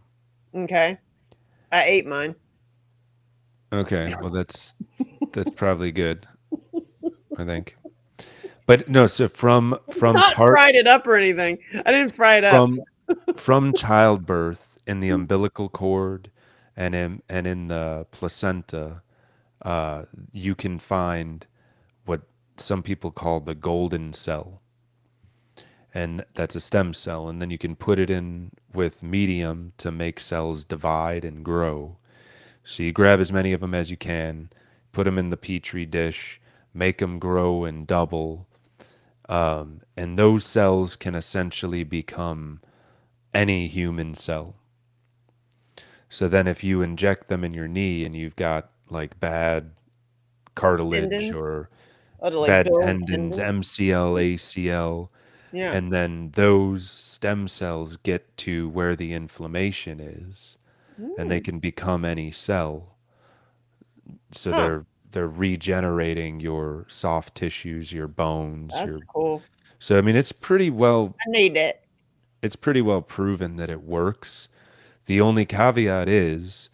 Okay. I ate mine. Okay, well that's probably good, I think. But no, so Not fried it up or anything. I didn't fry it up. from from childbirth in the umbilical cord and in the placenta, uh, you can find what some people call the golden cell. and that's a stem cell. And then you can put it in with medium to make cells divide and grow. So you grab as many of them as you can, put them in the petri dish, make them grow and double, and those cells can essentially become any human cell. So then if you inject them in your knee and you've got like bad cartilage Tendons. or Oh, to like bad build tendons, tendons. MCL, ACL, Yeah. and then those stem cells get to where the inflammation is and they Mm, can become any cell. So huh. they're regenerating your soft tissues, your bones, That's your cool. so I mean I need it. it's pretty well proven that it works. The only caveat is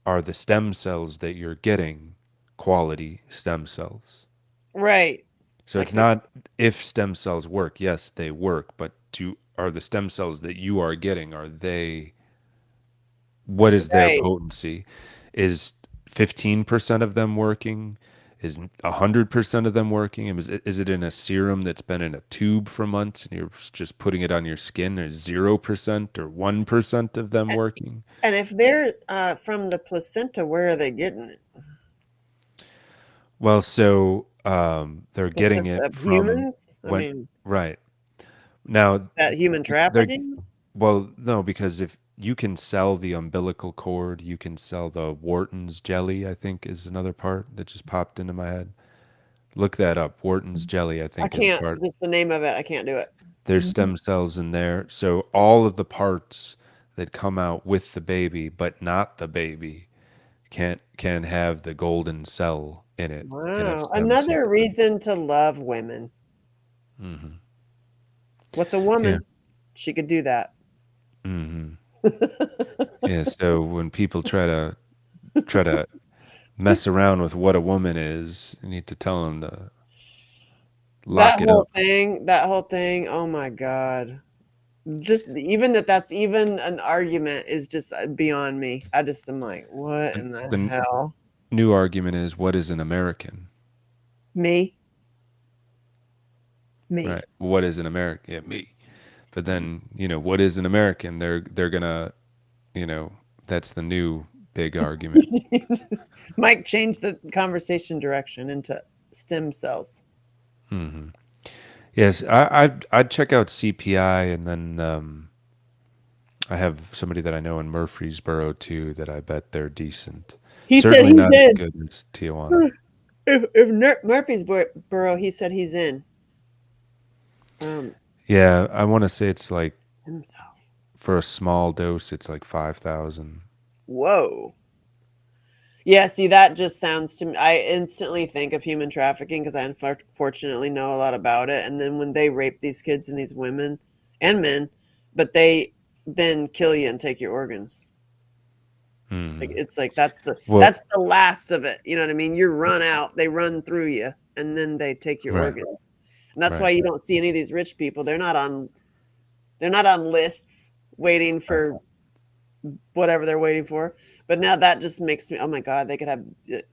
are the stem cells that you're getting quality stem cells? Right. So Like it's the not if stem cells work. Yes, they work, but to are the stem cells that you are getting, are they what is their right. potency? Is 15% of them working? Is 100% of them working? Is it in a serum that's been in a tube for months and you're just putting it on your skin? Or 0% or 1% of them A- working? And if they're from the placenta, where are they getting it? Well, so they're getting Placenta it of from humans? I when mean, right now is that human they're trafficking? well no because if you can sell the umbilical cord, you can sell the Wharton's jelly. I think is another part that just popped into my head. Look that up. Wharton's jelly, I I think, is can't. part. Just the name of it, I can't do it. There's stem cells in there, so all of the parts that come out with the baby, but not the baby, can have the golden cell in it. Can have Wow. stem cells Another in it. reason to love women. Hmm. What's a Yeah. woman? She could do that. Hmm. Yeah. So when people try to mess around with what a woman is, you need to tell them to That lock it whole up. thing, that whole thing, oh my God. Just even that's even an argument is just beyond me. I just am like, what And in the the hell? new argument is what is an American? Me? Me. Right. What is an American? Yeah, me. But then, what is an American? They're gonna, you know, that's the new big argument. Mike changed the conversation direction into stem cells. Hmm. Yes, I'd check out CPI, and then I have somebody that I know in Murfreesboro too that I bet they're decent. He said Certainly he's not as in. good as Tijuana. If Murfreesboro, he said he's in. Um, Yeah, I want to say it's like himself. for a small dose, it's like 5,000. Whoa. Yeah, see, that just sounds to me. I instantly think of human trafficking because I unfortunately know a lot about it. And then when they rape these kids and these women and men, but they then kill you and take your organs. Like Hmm. it's like Well, that's the last of it. You know what I mean? You run out, they run through you, and then they take your right, organs. And that's right, why you don't see any of these rich people. They're not on lists waiting right. for whatever they're waiting for. But now that just makes me, oh my God, they could have,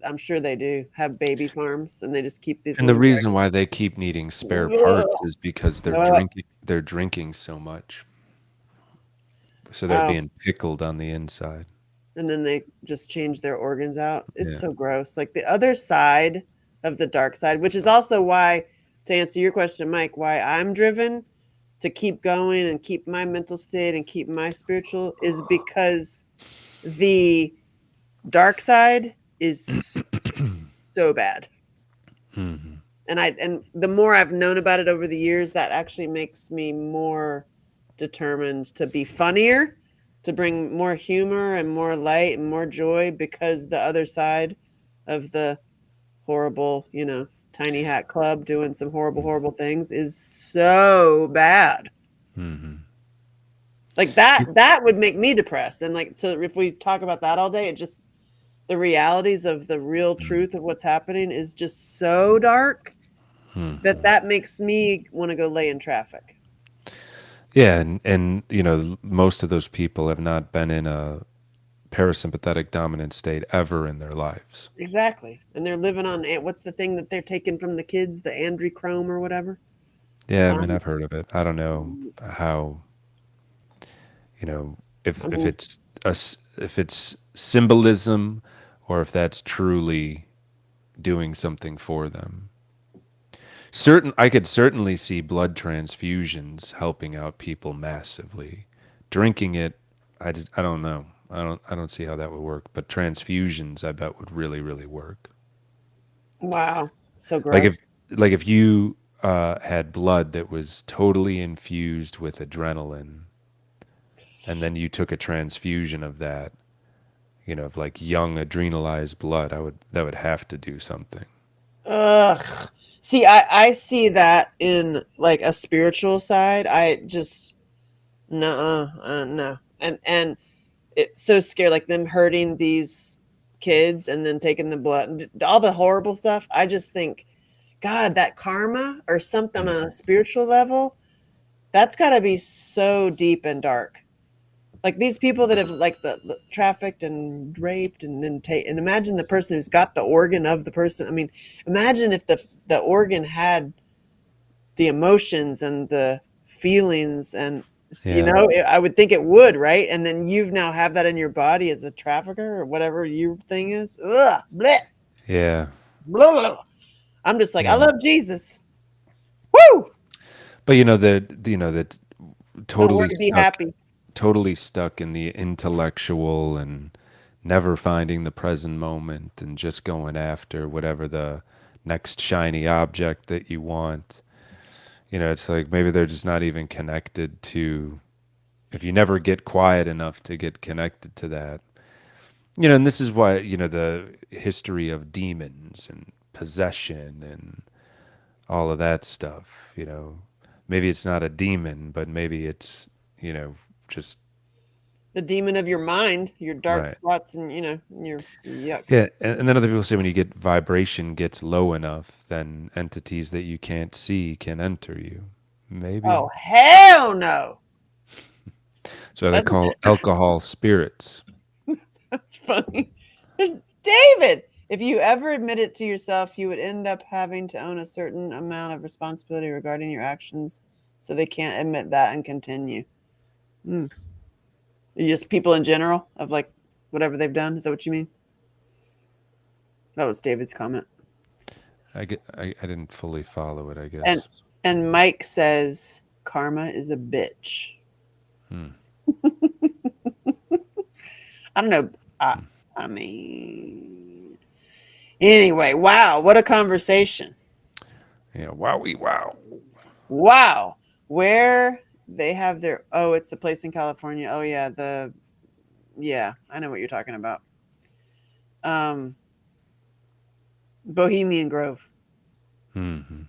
I'm sure they do have baby farms and they just keep these And the women reason why they keep needing spare parts is because they're pregnant. drinking so much. So they're Oh, being pickled on the inside. and then they just change their organs out. It's Yeah. so gross. Like the other side of the dark side, which is also why, to answer your question, Mike, why I'm driven to keep going and keep my mental state and keep my spiritual is because the dark side is so bad. Hmm. And the more I've known about it over the years, that actually makes me more determined to be funnier, to bring more humor and more light and more joy because the other side of the horrible, tiny hat club doing some horrible, horrible things is so bad. Hmm. Like that would make me depressed. And like to if we talk about that all day, it just the realities of the real truth of what's happening is just so dark that Hmm. that makes me want to go lay in traffic. Yeah, and most of those people have not been in a parasympathetic dominant state ever in their lives. Exactly. And they're living on what's the thing that they're taking from the kids, the androchrome or whatever? Yeah, I mean, Um, I've heard of it. I don't know how, if mhm. it's if it's symbolism or if that's truly doing something for them. I could certainly see blood transfusions helping out people massively. Drinking it, I don't know. I don't see how that would work, but transfusions I bet would really really work. Wow, so Like if gross. like if you had blood that was totally infused with adrenaline and then you took a transfusion of that, of like young adrenalized blood, I would that would have to do something. Ugh. See, I see that in like a spiritual side. I just no, no, and it's so scary, like them hurting these kids and then taking the blood, and all the horrible stuff. I just think, God, that karma or something on a Mhm. spiritual level, that's got to be so deep and dark. Like these people that have like the trafficked and raped and then take, and imagine the person who's got the organ of the person. I mean, imagine if the organ had the emotions and the feelings, and Yeah. I would think it would, right? And then you've now have that in your body as a trafficker or whatever your thing is. Ugh, bleh, Yeah. blah, blah, blah. I'm just like, I Yeah. love Jesus. Woo! But that Don't totally worry, be stuck happy. totally stuck in the intellectual and never finding the present moment and just going after whatever the next shiny object that you want. It's like maybe they're just not even connected to, if you never get quiet enough to get connected to that. And this is why, the history of demons and possession and all of that stuff, maybe it's not a demon, but maybe it's, just The demon of your mind, your dark right. thoughts, and your yuck. Yeah, and then other people say when you get vibration gets low enough, then entities that you can't see can enter you. Maybe. Oh hell no! So they That's call alcohol spirits. that's funny. There's David. If you ever admit it to yourself, you would end up having to own a certain amount of responsibility regarding your actions, so they can't admit that and continue. Mm. Just people in general of like whatever they've done. Is that what you mean? That was David's comment. I didn't fully follow it, I And guess. and Mike says karma is a bitch. Hmm. I don't know. I mean, anyway, wow, what a conversation. Yeah, wowie wow. Wow. Where they have their it's the place in California. Oh yeah, yeah, I know what you're talking about. Um Bohemian Grove. Hmm.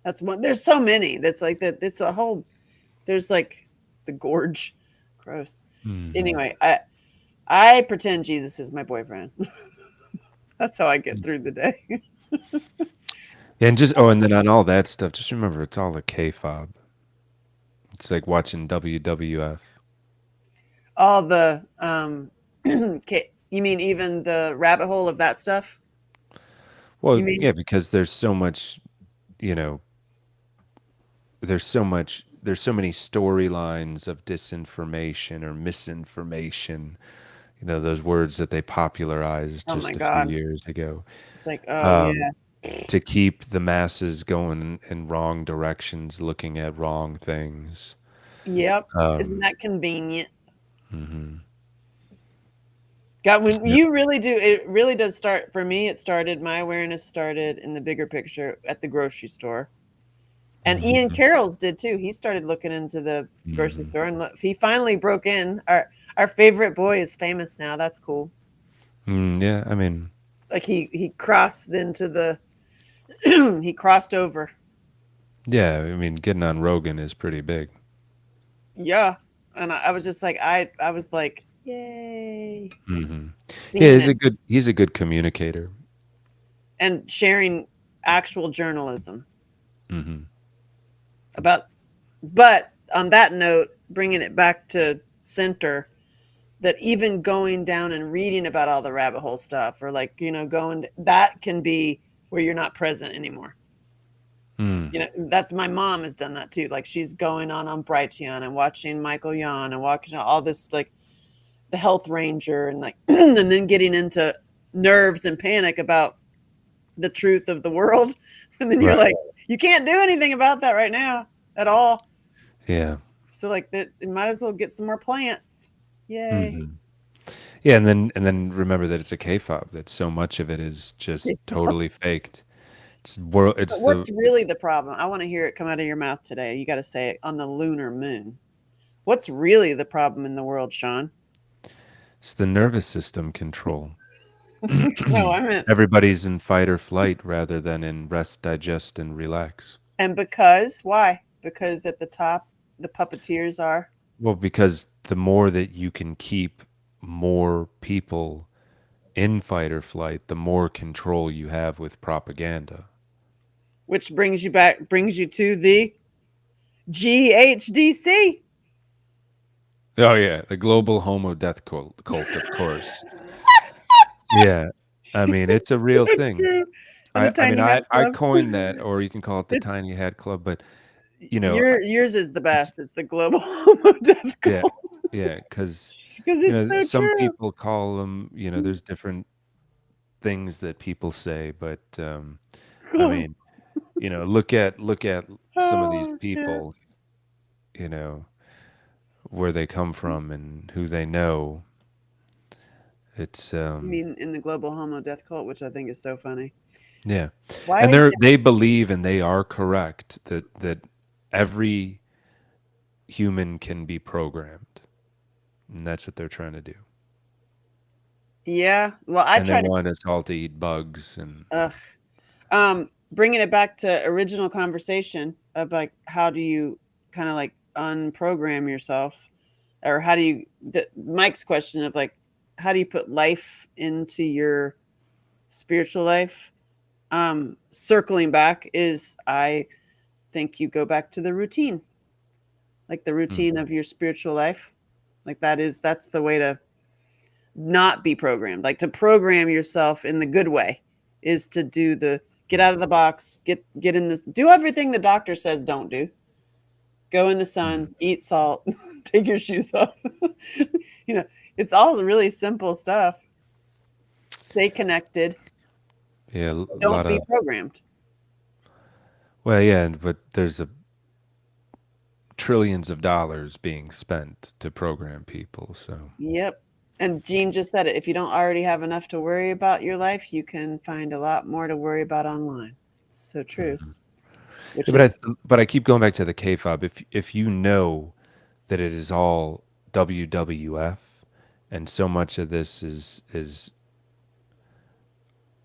That's one. There's so many. That's like that. It's a whole. There's like the gorge. Gross. Hmm. Anyway, I pretend Jesus is my boyfriend. That's how I get through the day. Yeah, and then on all that stuff, just remember it's all a K-fob. It's like watching WWF. All the you mean even the rabbit hole of that stuff? You Well, mean? yeah, because you know, there's so many storylines of disinformation or misinformation, those words that they popularized Oh my just a few god. years ago, It's like, oh um, yeah. to keep the masses going in wrong directions, looking at wrong things. Yep. Isn't Um, that convenient? mhm. God, when Yep. you really do, it really does start for me. My awareness started in the bigger picture at the grocery store. And Ian Mhm. Carroll's did too. He started looking into the grocery Mhm. store and he finally broke in. Our favorite boy is famous now. That's cool. Yeah, I mean, Like he crossed into the he crossed over. yeah, I mean, getting on Rogan is pretty big. Yeah. And I was just like I was like, yay. Hmm. Yeah, Seeing it he's a good communicator. and sharing actual journalism Hmm. about, but on that note, bringing it back to center, that even going down and reading about all the rabbit hole stuff or like, going, that can be where you're not present anymore. Mm. That's my mom has done that too. Like she's going on Brighteon and watching Michael Yon and watching all this like the Health Ranger and like and then getting into nerves and panic about the truth of the world. And then you're Right. like, you can't do anything about that right now at all. Yeah. So like that, you might as well get some more plants. Yay. Hmm. Yeah, and then remember that it's a K-fob. That so much of it is just totally faked. It's world. But It's the what's really the problem? I want to hear it come out of your mouth today. You got to say it on the lunar moon. What's really the problem in the world, Sean? it's the nervous system control. No, I meant, Everybody's in fight or flight rather than in rest, digest, and relax. and because, why? Because at the top, the puppeteers are, Well, because the more that you can keep more people in fight or flight, the more control you have with propaganda. which brings you to the GHDC. Oh yeah, the global homo death cult, of course. Yeah, I mean it's a real thing. True. And the I mean Tiny Hat I Club. coined that, or you can call it the It, tiny head club, but you know yours is the it's best. It's the global homo death yeah, cult yeah, because because it's so some true. people call them, there's different things that people say, but I mean, look at some of these Oh shit. people, you know, where they come from and who they know. It's I mean, in the global homo death cult, which I think is so funny. yeah. Why And is they believe, and they are correct, that every human can be programmed. And that's what they're trying to do. Yeah. Well, I And they try to want us all to eat bugs and uh bringing it back to original conversation of like how do you kind of like unprogram yourself or how do you Mike's question of like how do you put life into your spiritual life? Circling back is I think you go back to the routine, like the routine Mhm. of your spiritual life. Like that's the way to not be programmed. Like to program yourself in the good way is to do the get out of the box, get in this, do everything the doctor says don't do. Go in the Mhm. sun, eat salt, take your shoes off. you know, it's all really simple stuff. Stay connected. Yeah, a Don't lot be of programmed. well, yeah, but there's a trillions of dollars being spent to program people, so Yep. And Jean just said it. If you don't already have enough to worry about your life, you can find a lot more to worry about online. It's so true. mhm. Yeah, Which but is I keep going back to the K-fob. If you know that it is all WWF, and so much of this is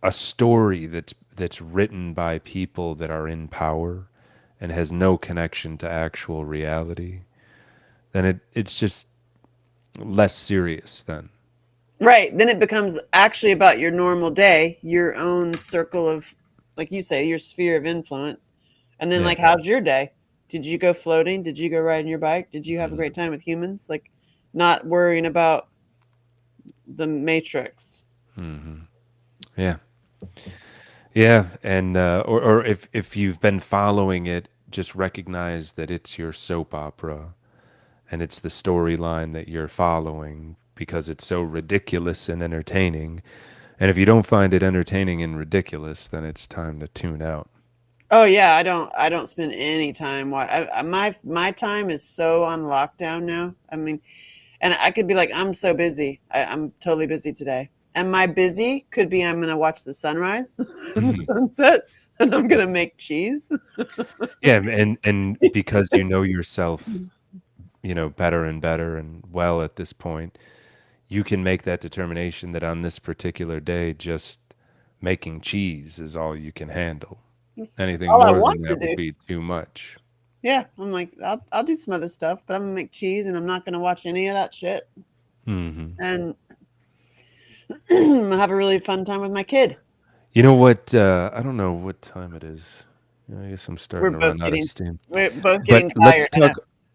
a story that's written by people that are in power and has no connection to actual reality, then it's just less serious then. right. Then it becomes actually about your normal day, your own circle of, like you say, your sphere of influence. And then, Yeah. like, how's your day? Did you go floating? Did you go riding your bike? Did you have a Mhm. great time with humans? Like, not worrying about the matrix. Mhm. Yeah. Yeah, and or if you've been following it, just recognize that it's your soap opera and it's the storyline that you're following because it's so ridiculous and entertaining. And if you don't find it entertaining and ridiculous, then it's time to tune out. Oh yeah, I don't spend any time. My time is so on lockdown now. I mean, and I could be like, I'm so busy. I'm totally busy today. And my busy could be I'm gonna watch the sunrise and the Mhm. sunset, and I'm gonna make cheese. Yeah, and because you know yourself, better and better and well at this point, you can make that determination that on this particular day, just making cheese is all you can handle. That's Anything all I more want than to that would do. be too much. Yeah, I'm like, I'll do some other stuff, but I'm gonna make cheese, and I'm not gonna watch any of that shit. Hmm. And have a really fun time with my kid. You know what? I don't know what time it is. I guess I'm We're starting to both run out of getting steam. we're both But getting let's tired. I know.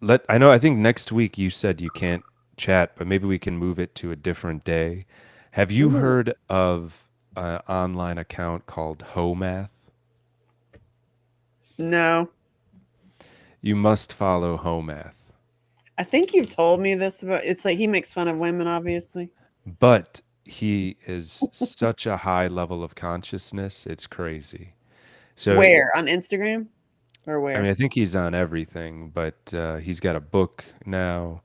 talk. I know. I think next week you said you can't chat, but maybe we can move it to a different day. Have you Ooh. heard of an online account called Ho Math? No. You must follow Homath. I think you've told me this about it's like he makes fun of women, obviously. But he is such a high level of consciousness, it's crazy. So, Where? On Instagram? Or I mean, where? I think he's on everything, but he's got a book now.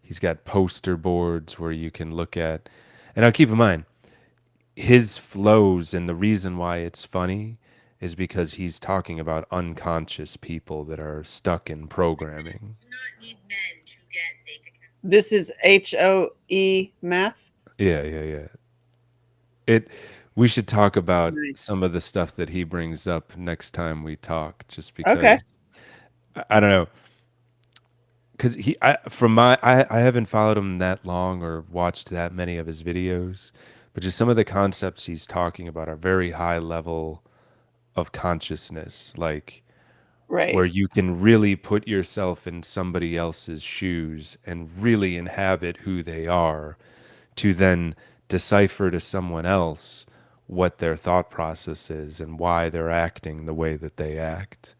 He's got poster boards where you can look at. And now keep in mind, his flows and the reason why it's funny is because he's talking about unconscious people that are stuck in programming. This is HOE math. Yeah, yeah, yeah. It we should talk about Nice. some of the stuff that he brings up next time we talk just Okay. because I don't know cuz I haven't followed him that long or watched that many of his videos, but just some of the concepts he's talking about are very high level of consciousness, like where Right. you can really put yourself in somebody else's shoes and really inhabit who they are to then decipher to someone else what their thought process is and why they're acting the way that they act.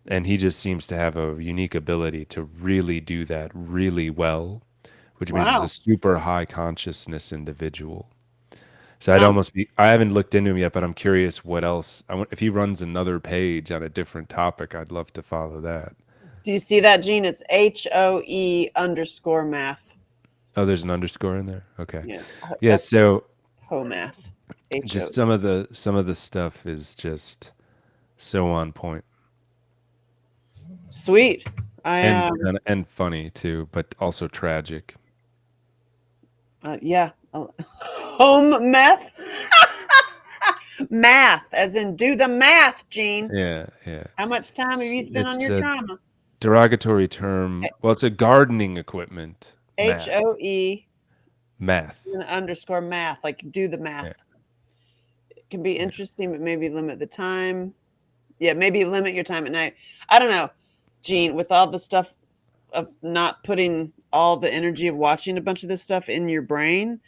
And he just seems to have a unique ability to really do that really well, which means he's a Wow. super high consciousness individual. So I'd Um, almost be, I haven't looked into him yet, but I'm curious what else. If he runs another page on a different topic, I'd love to follow that. do you see that, Gene? It's HOE underscore math. Oh, there's an underscore in there. Okay. Yeah. Yeah. That's So ho math. just HOE. some of the stuff is just so on point Sweet. I and funny too, but also tragic. yeah. Home meth. Math, as in do the math, Gene. Yeah, yeah. How much time have you spent on It's your a trauma? derogatory term. Well, it's a gardening equipment. Math. HOE Math. underscore math. Like do the Yeah. math. It can be Yeah. interesting, but maybe limit the time. Yeah, maybe limit your time at night. I don't know, Gene, with all the stuff of not putting all the energy of watching a bunch of this stuff in your brain.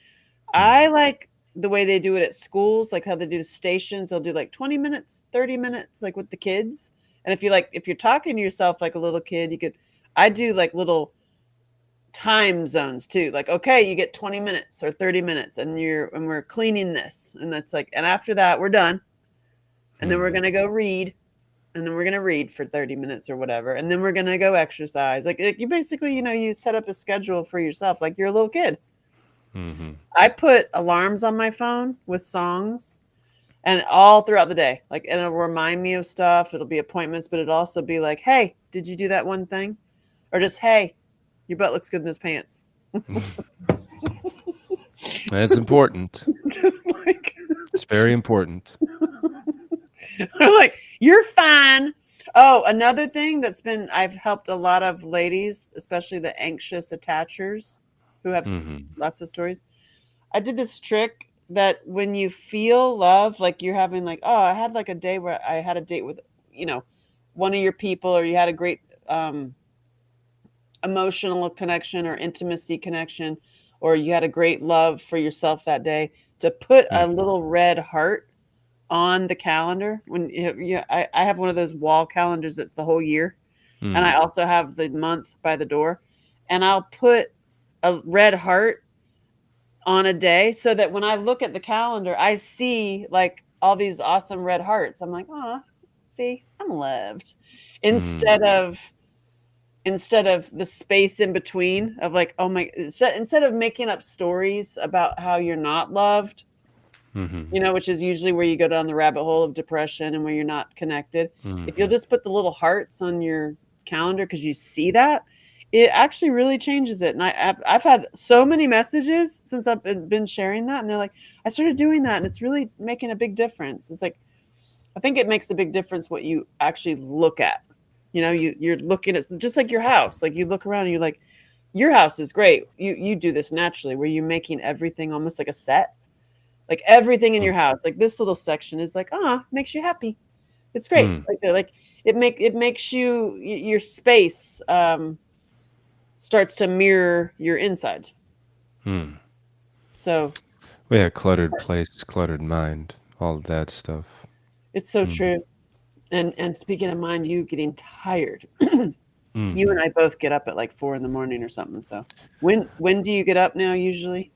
I Mhm. like the way they do it at schools, like how they do the stations. They'll do like 20 minutes, 30 minutes, like with the kids. And if you're talking to yourself like a little kid, I do like little time zones too. Like, okay, you get 20 minutes or 30 minutes and we're cleaning this. And that's like, and after that, we're done. And then we're Mhm. going to go read and then we're going to read for 30 minutes or whatever. And then we're going to go exercise. Like you basically, you set up a schedule for yourself like you're a little kid. Mhm. I put alarms on my phone with songs and all throughout the day. Like, and it'll remind me of stuff. It'll be appointments, but it'll also be like, hey, did you do that one thing? Or just, hey, your butt looks good in those pants. That's important. Just like, It's very important. I'm like, you're fine. Oh, another thing I've helped a lot of ladies, especially the anxious attachers who have Mhm. lots of stories. I did this trick that when you feel love, like you're having like, oh, I had like a day where I had a date with, you know, one of your people, or you had a great emotional connection or intimacy connection, or you had a great love for yourself that day, to put a Mhm. little red heart on the calendar. I have one of those wall calendars that's the whole year, and I Mhm. also have the month by the door, and I'll put a red heart on a day so that when I look at the calendar, I see like all these awesome red hearts. I'm like, oh, see, I'm loved. Mhm. Instead of the space in between of like, oh my, instead of making up stories about how you're not loved, Mhm. which is usually where you go down the rabbit hole of depression and where you're not connected. If you'll Mhm. just put the little hearts on your calendar because you see that, it actually really changes it. And I've had so many messages since I've been sharing that, and they're like, I started doing that, and it's really making a big difference. It's like, I think it makes a big difference what you actually look at. You're looking at just like your house. Like you look around and you're like, your house is great. You do this naturally, where you're making everything almost like a set, like everything in Mm. your house, like this little section is like, makes you happy. It's great. Mm. Like it makes your space starts to mirror your inside. Mm. So Well, yeah, cluttered place, cluttered mind, all of that stuff. it's so Mm. true. And speaking of mind you getting tired, you and Hmm. I both get up at like 4 in the morning or something. So when do you get up now usually?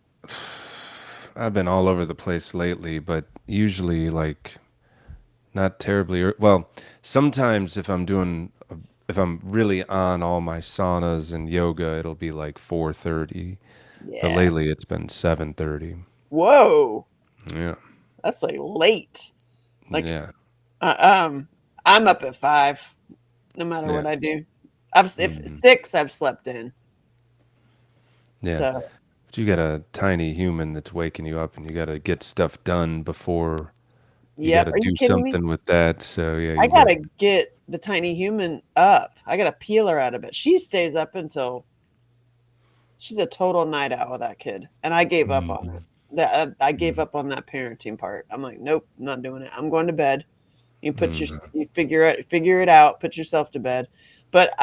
I've been all over the place lately, but usually like not terribly. Well, sometimes if I'm really on all my saunas and yoga, it'll be like 4:30. But Yeah. lately it's been 7:30. Whoa. Yeah. That's like late. Like Yeah. uh, um I'm up at 5 no matter Yeah. what I do. If Hmm. 6 I've slept in. Yeah. So But you got a tiny human that's waking you up, and you got to get stuff done before you got yep. to Are you do kidding me? something with that. So yeah, I you got. gotta get the tiny human up. I gotta peel her out of bed. She stays up until she's a total night owl, that kid. And I gave up on Mhm. it. I gave Mhm. up on that parenting part. I'm like, nope, I'm not doing it. I'm going to bed. Mhm. You figure it out, put yourself to bed. But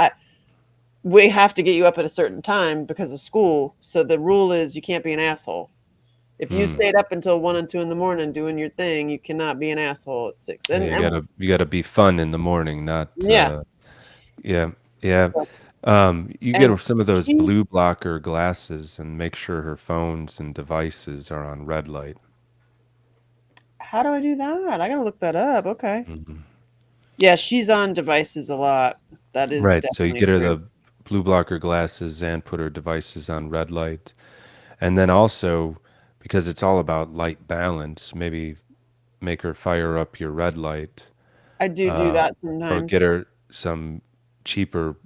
we have to get you up at a certain time because of school. So the rule is you can't be an asshole. If you Mm. stayed up until 1 and 2 in the morning doing your thing, you cannot be an asshole at 6. Yeah, And you gotta be fun in the morning, not yeah. yeah, yeah. So, You and get some of those she blue blocker glasses and make sure her phones and devices are on red light. how do I do that? I gotta look that up. Okay. Mhm. Yeah, she's on devices a lot. That is Right. So you definitely get her true. the blue blocker glasses and put her devices on red light. And then also, because it's all about light balance, maybe make her fire up your red light, I do uh, that or get sometimes. her some cheaper,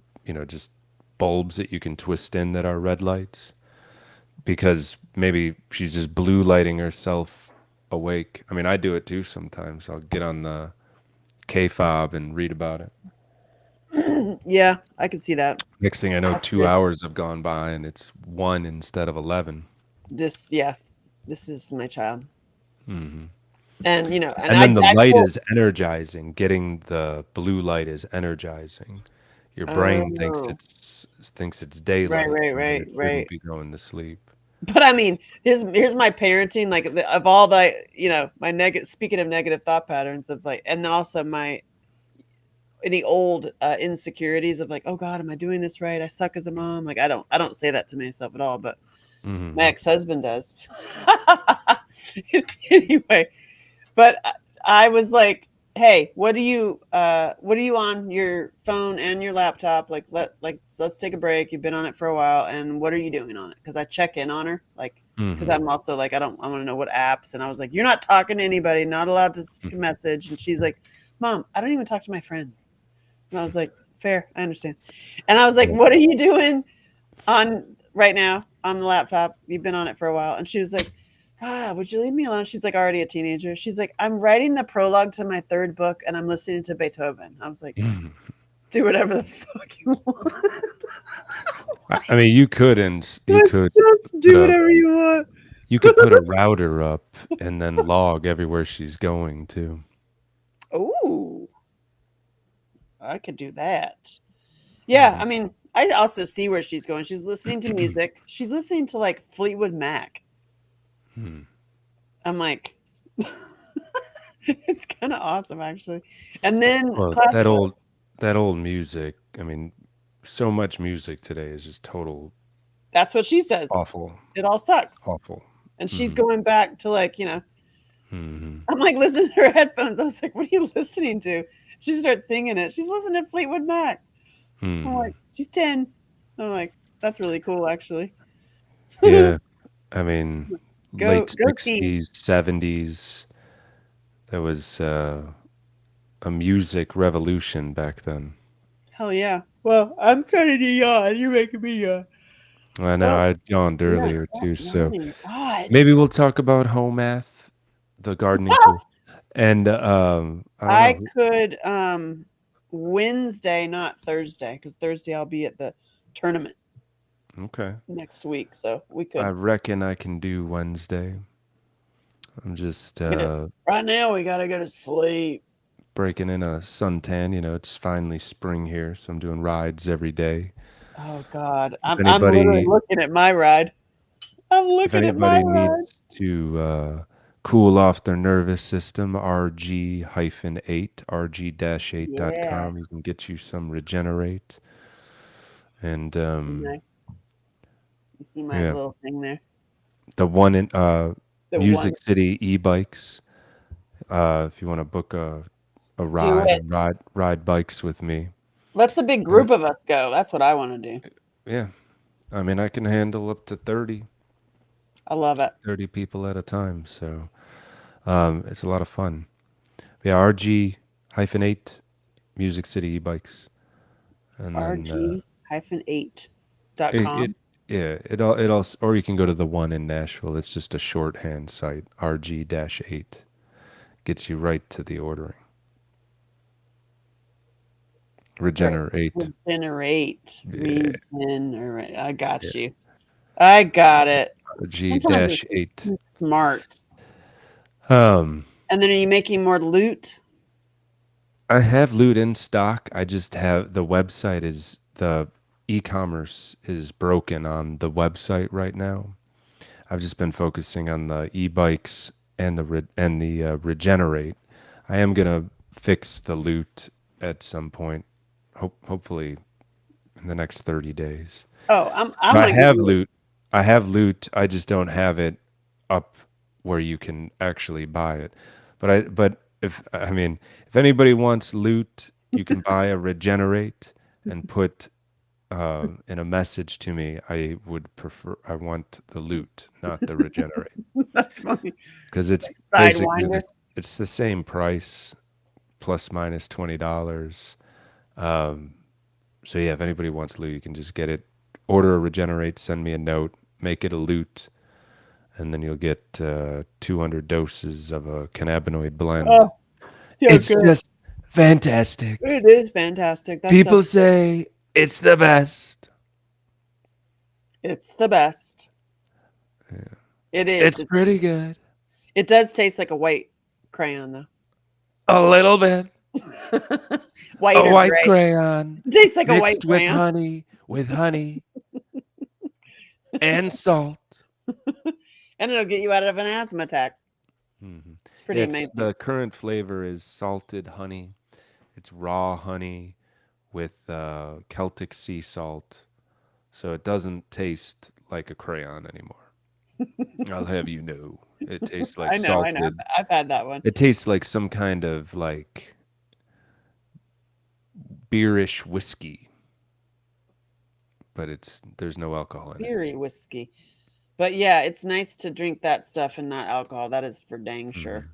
just bulbs that you can twist in that are red lights. Because maybe she's just blue lighting herself awake. I mean, I do it too sometimes. I'll get on the K-fob and read about it. Yeah, I can see that. Next thing I know, That's 2 hours have gone by and it's 1 instead of 11. yeah, this is my child. Hmm. And and And then the I light pull. is energizing. Getting the blue light is energizing. Your brain Oh, thinks it's right, daylight right, when right, it shouldn't right. be going to sleep. But I mean, here's my parenting, like of all the, my negative. Speaking of negative thought patterns of like, and then also my any old insecurities of like, oh God, am I doing this right? I suck as a mom. Like I don't say that to myself at all, but my Hmm. ex-husband does. Anyway, but I was like, "Hey, what are you on your phone and your laptop? Let's take a break. You've been on it for a while, and what are you doing on it?" Because I check in on her, like, because Hmm. I'm also like, I want to know what apps. And I was like, "You're not talking to anybody. Not allowed to message." And she's like, "Mom, I don't even talk to my friends." And I was like, "Fair, I understand." And I was like, Yeah. "What are you doing on right now on the laptop? You've been on it for a while." And she was like, would you leave me alone? She's like already a teenager. She's like, I'm writing the prologue to my third book and I'm listening to Beethoven. I was like, do whatever the fuck you want. I mean, Just put do a whatever you want. you could put a router up and then log everywhere she's going to. Oh, I could do that. Yeah, Hmm. I mean, I also see where she's going. She's listening to music. She's listening to like Fleetwood Mac. Hmm. I'm like, it's kind of awesome actually. And then Well, classical. that old music. I mean, so much music today is just total That's what she says. awful, It all sucks. awful. And she's Hmm. going back to like, Hmm. I'm like listening to her headphones. I was like, what are you listening to? She starts singing it. She's listening to Fleetwood Mac. I'm Hmm. like, she's 10. I'm like, that's really cool, actually. Yeah, I mean, late Go team. 60s, 70s. There was a music revolution back then. Hell yeah. Well, I'm starting to yawn. You're making me yawn. I know Well, I yawned yeah, earlier stop too, so yawning. God. maybe we'll talk about home math, the gardening tool, and I don't I know. could Wednesday, not Thursday, because Thursday I'll be at the tournament Okay, next week. So we I could. reckon I can do Wednesday. I'm just Right now we gotta go to sleep. breaking in a suntan. It's finally spring here, so I'm doing rides every day. Oh God, If I'm literally anybody looking at my ride. I'm if looking at my anybody ride. needs to cool off their nervous system, RG-8, Yeah. rg-8.com. You can get you some Regenerate. And Okay. You see my yeah, little thing there? the one in The one. Music City e-bikes. If you want to book a Do ride it. and ride bikes with me. Let's a big Uh, group of us go. That's what I want to do. yeah, I mean I can handle up to I love it. 30 people at a time, so it's a lot of fun. Yeah, RG-8 Music City e-bikes, and then rg-8.com. it yeah it all or you can go to the one in Nashville. It's just a shorthand site. RG-8 gets you right to the ordering. Right. Regenerate. Regenerate. Yeah, Regenerate. I yeah. got you. I got it. Sometimes it's just RG-8. too smart. Um, And then are you making more loot? I have loot in stock. I just have the website is the e-commerce is broken on the website right now. I've just been focusing on the e-bikes and the regenerate. I am gonna fix the loot at some point, hopefully in the next 30 days. Oh, I'm I gonna give have you. loot. I have loot. I just don't have it up where you can actually buy it. But if I mean if anybody wants loot, you can buy a regenerate and put in a message to me. I want the loot, not the regenerate, That's funny. because It's it's like basically Sidewinder. it's the same price plus minus $20. Um, so yeah, if anybody wants loot, you can just get it. Order a regenerate, send me a note, make it a loot, and then you'll get 200 doses of a cannabinoid blend. Oh, so It's good. just fantastic. It is fantastic. That People stuff's good. say it's the best. It's the best. Yeah. It is. It's pretty good. It does taste like a white crayon though. A little bit. White A or white gray. crayon It tastes like a white mixed crayon. with honey and salt. And it'll get you out of an asthma attack. Hmm. It's pretty It's amazing. the current flavor is salted honey. It's raw honey with Celtic sea salt, so it doesn't taste like a crayon anymore. I'll have you know, it tastes like I know. salted. I've had that one. It tastes like some kind of like beerish whiskey, but it's there's no alcohol in it. Beery whiskey. But yeah, it's nice to drink that stuff and not alcohol. That is for dang Hmm. sure.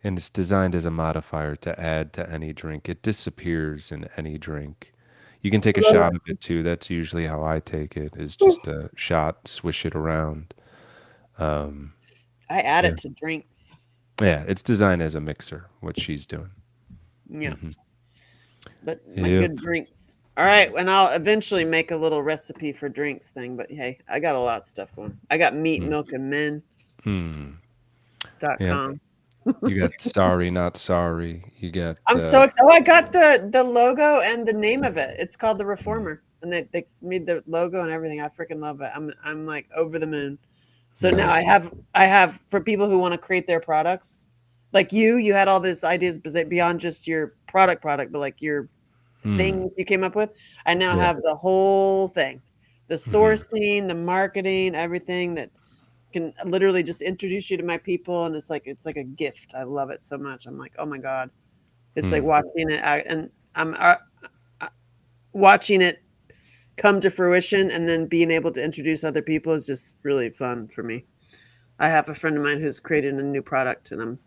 And it's designed as a modifier to add to any drink. It disappears in any drink. You can take a Love shot of it too. That's usually how I take it. Is it. just a shot, swish it around. Um, I add yeah, it to drinks. yeah. It's designed as a mixer. What she's doing. Yeah. Hmm. But my Yep. good drinks. All right, and I'll eventually make a little recipe for drinks thing. But hey, I got a lot of stuff going. I got meat, Mm. milk, and Hmm. Yeah. men.com. You got sorry, not sorry. You got I'm so excited. Oh, I got the logo and the name of it. It's called the Reformer, and they made the logo and everything. I freaking love it. I'm like over the moon. So now nice. I have for people who want to create their products, like you had all these ideas beyond just your product, but like your Hmm. things you came up with. I now Yeah. have the whole thing, the Hmm. sourcing, the marketing, everything that can literally just introduce you to my people, and it's like a gift. I love it so much. I'm like, oh my god, it's like Hmm. watching it, and I'm watching it come to fruition, and then being able to introduce other people is just really fun for me. I have a friend of mine who's created a new product, and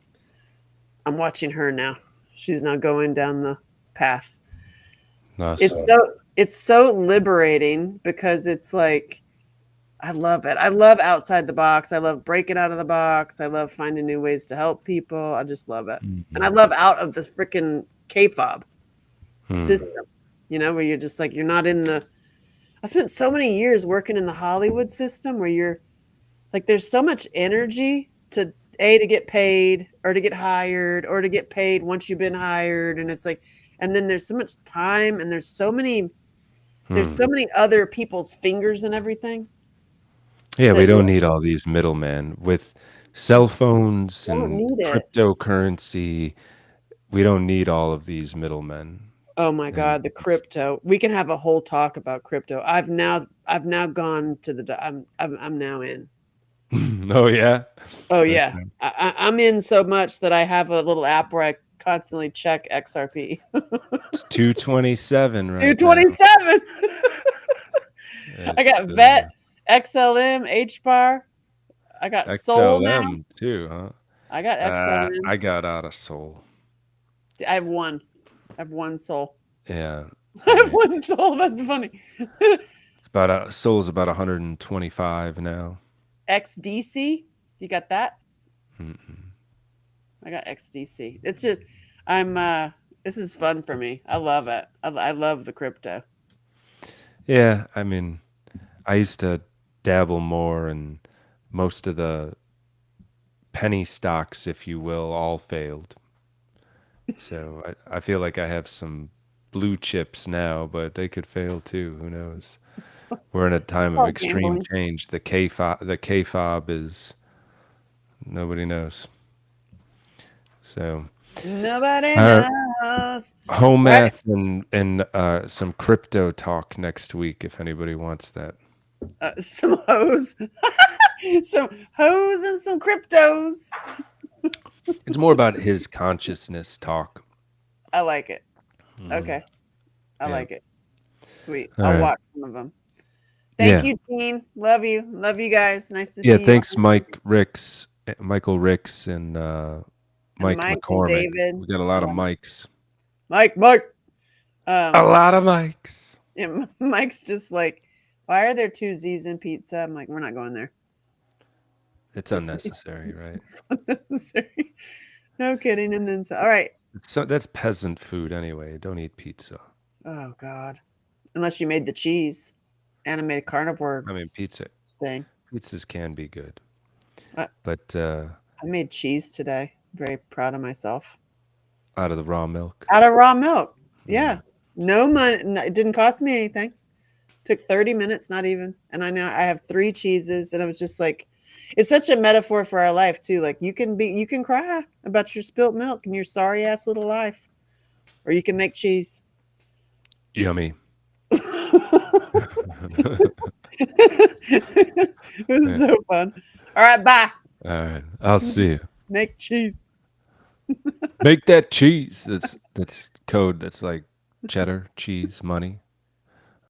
I'm watching her now. She's now going down the path. It's Awesome. so it's so liberating because it's like I love it. I love outside the box. I love breaking out of the box. I love finding new ways to help people. I just love it. And I Hmm. love out of the freaking K-fob Hmm. system, where you're just like you're not in the I spent so many years working in the Hollywood system where you're like there's so much energy to get paid or to get hired or to get paid once you've been hired, and it's like and then there's so much time and there's Hmm. so many other people's fingers and everything Yeah, we that don't you're need all these middlemen with cell phones Don't and need it. cryptocurrency. We don't need all of these middlemen. Oh my And god, the crypto. We can have a whole talk about crypto. I've now gone to I'm now in. oh yeah, Oh yeah. okay. I'm in so much that I have a little app where I constantly check XRP. It's 227 right now. 227. I It's got Vet, XLM, H bar. I got Soul now. XLM too, huh? I got XLM. I got out of Soul. I have one. I have one soul. Yeah, I I have mean, one soul. That's funny. it's about Soul's about 125 now. XDC. You got that? Mm-mm. I got XDC. It's just I'm this is fun for me. I love it. I love the crypto. Yeah, I mean, I used to dabble more, and most of the penny stocks, if you will, all failed. So I feel like I have some blue chips now, but they could fail too. Who knows? We're in a time of All extreme gambling. change. The K fob is nobody knows. So Nobody uh, knows. home All right. math and some crypto talk next week if anybody wants that. Some hoes. Some hoes and some cryptos. It's more about his consciousness talk. I like it. Mm, Okay. I yeah. like it. Sweet. All I'll right. watch some of them. Thank Yeah. you, Gene. Love you. Love you guys. Nice to Yeah. see you. Thanks, Michael Ricks, and And Mike Mike and McCormick. David. We got a lot of Yeah. mics. Mike. A Um, lot of mics. yeah, Mike's just like, why are there two Z's in pizza? I'm like, we're not going there. It's Just unnecessary, right? it's unnecessary. No kidding. And then so, all right. So that's peasant food anyway. Don't eat pizza. Oh God. Unless you made the cheese animated carnivore I mean, thing. pizzas can be good, I, but I made cheese today. Very proud of myself. out of the raw milk. Out of raw milk. Mm. Yeah. No money. It didn't cost me anything. Took 30 minutes, not even. And I have three cheeses. And I was just like, it's such a metaphor for our life too. Like you can cry about your spilt milk and your sorry ass little life. Or you can make cheese. Yummy. It was Yeah. so fun. All right, bye. All right. I'll see you. Make cheese. Make that cheese. That's code. That's like cheddar cheese money.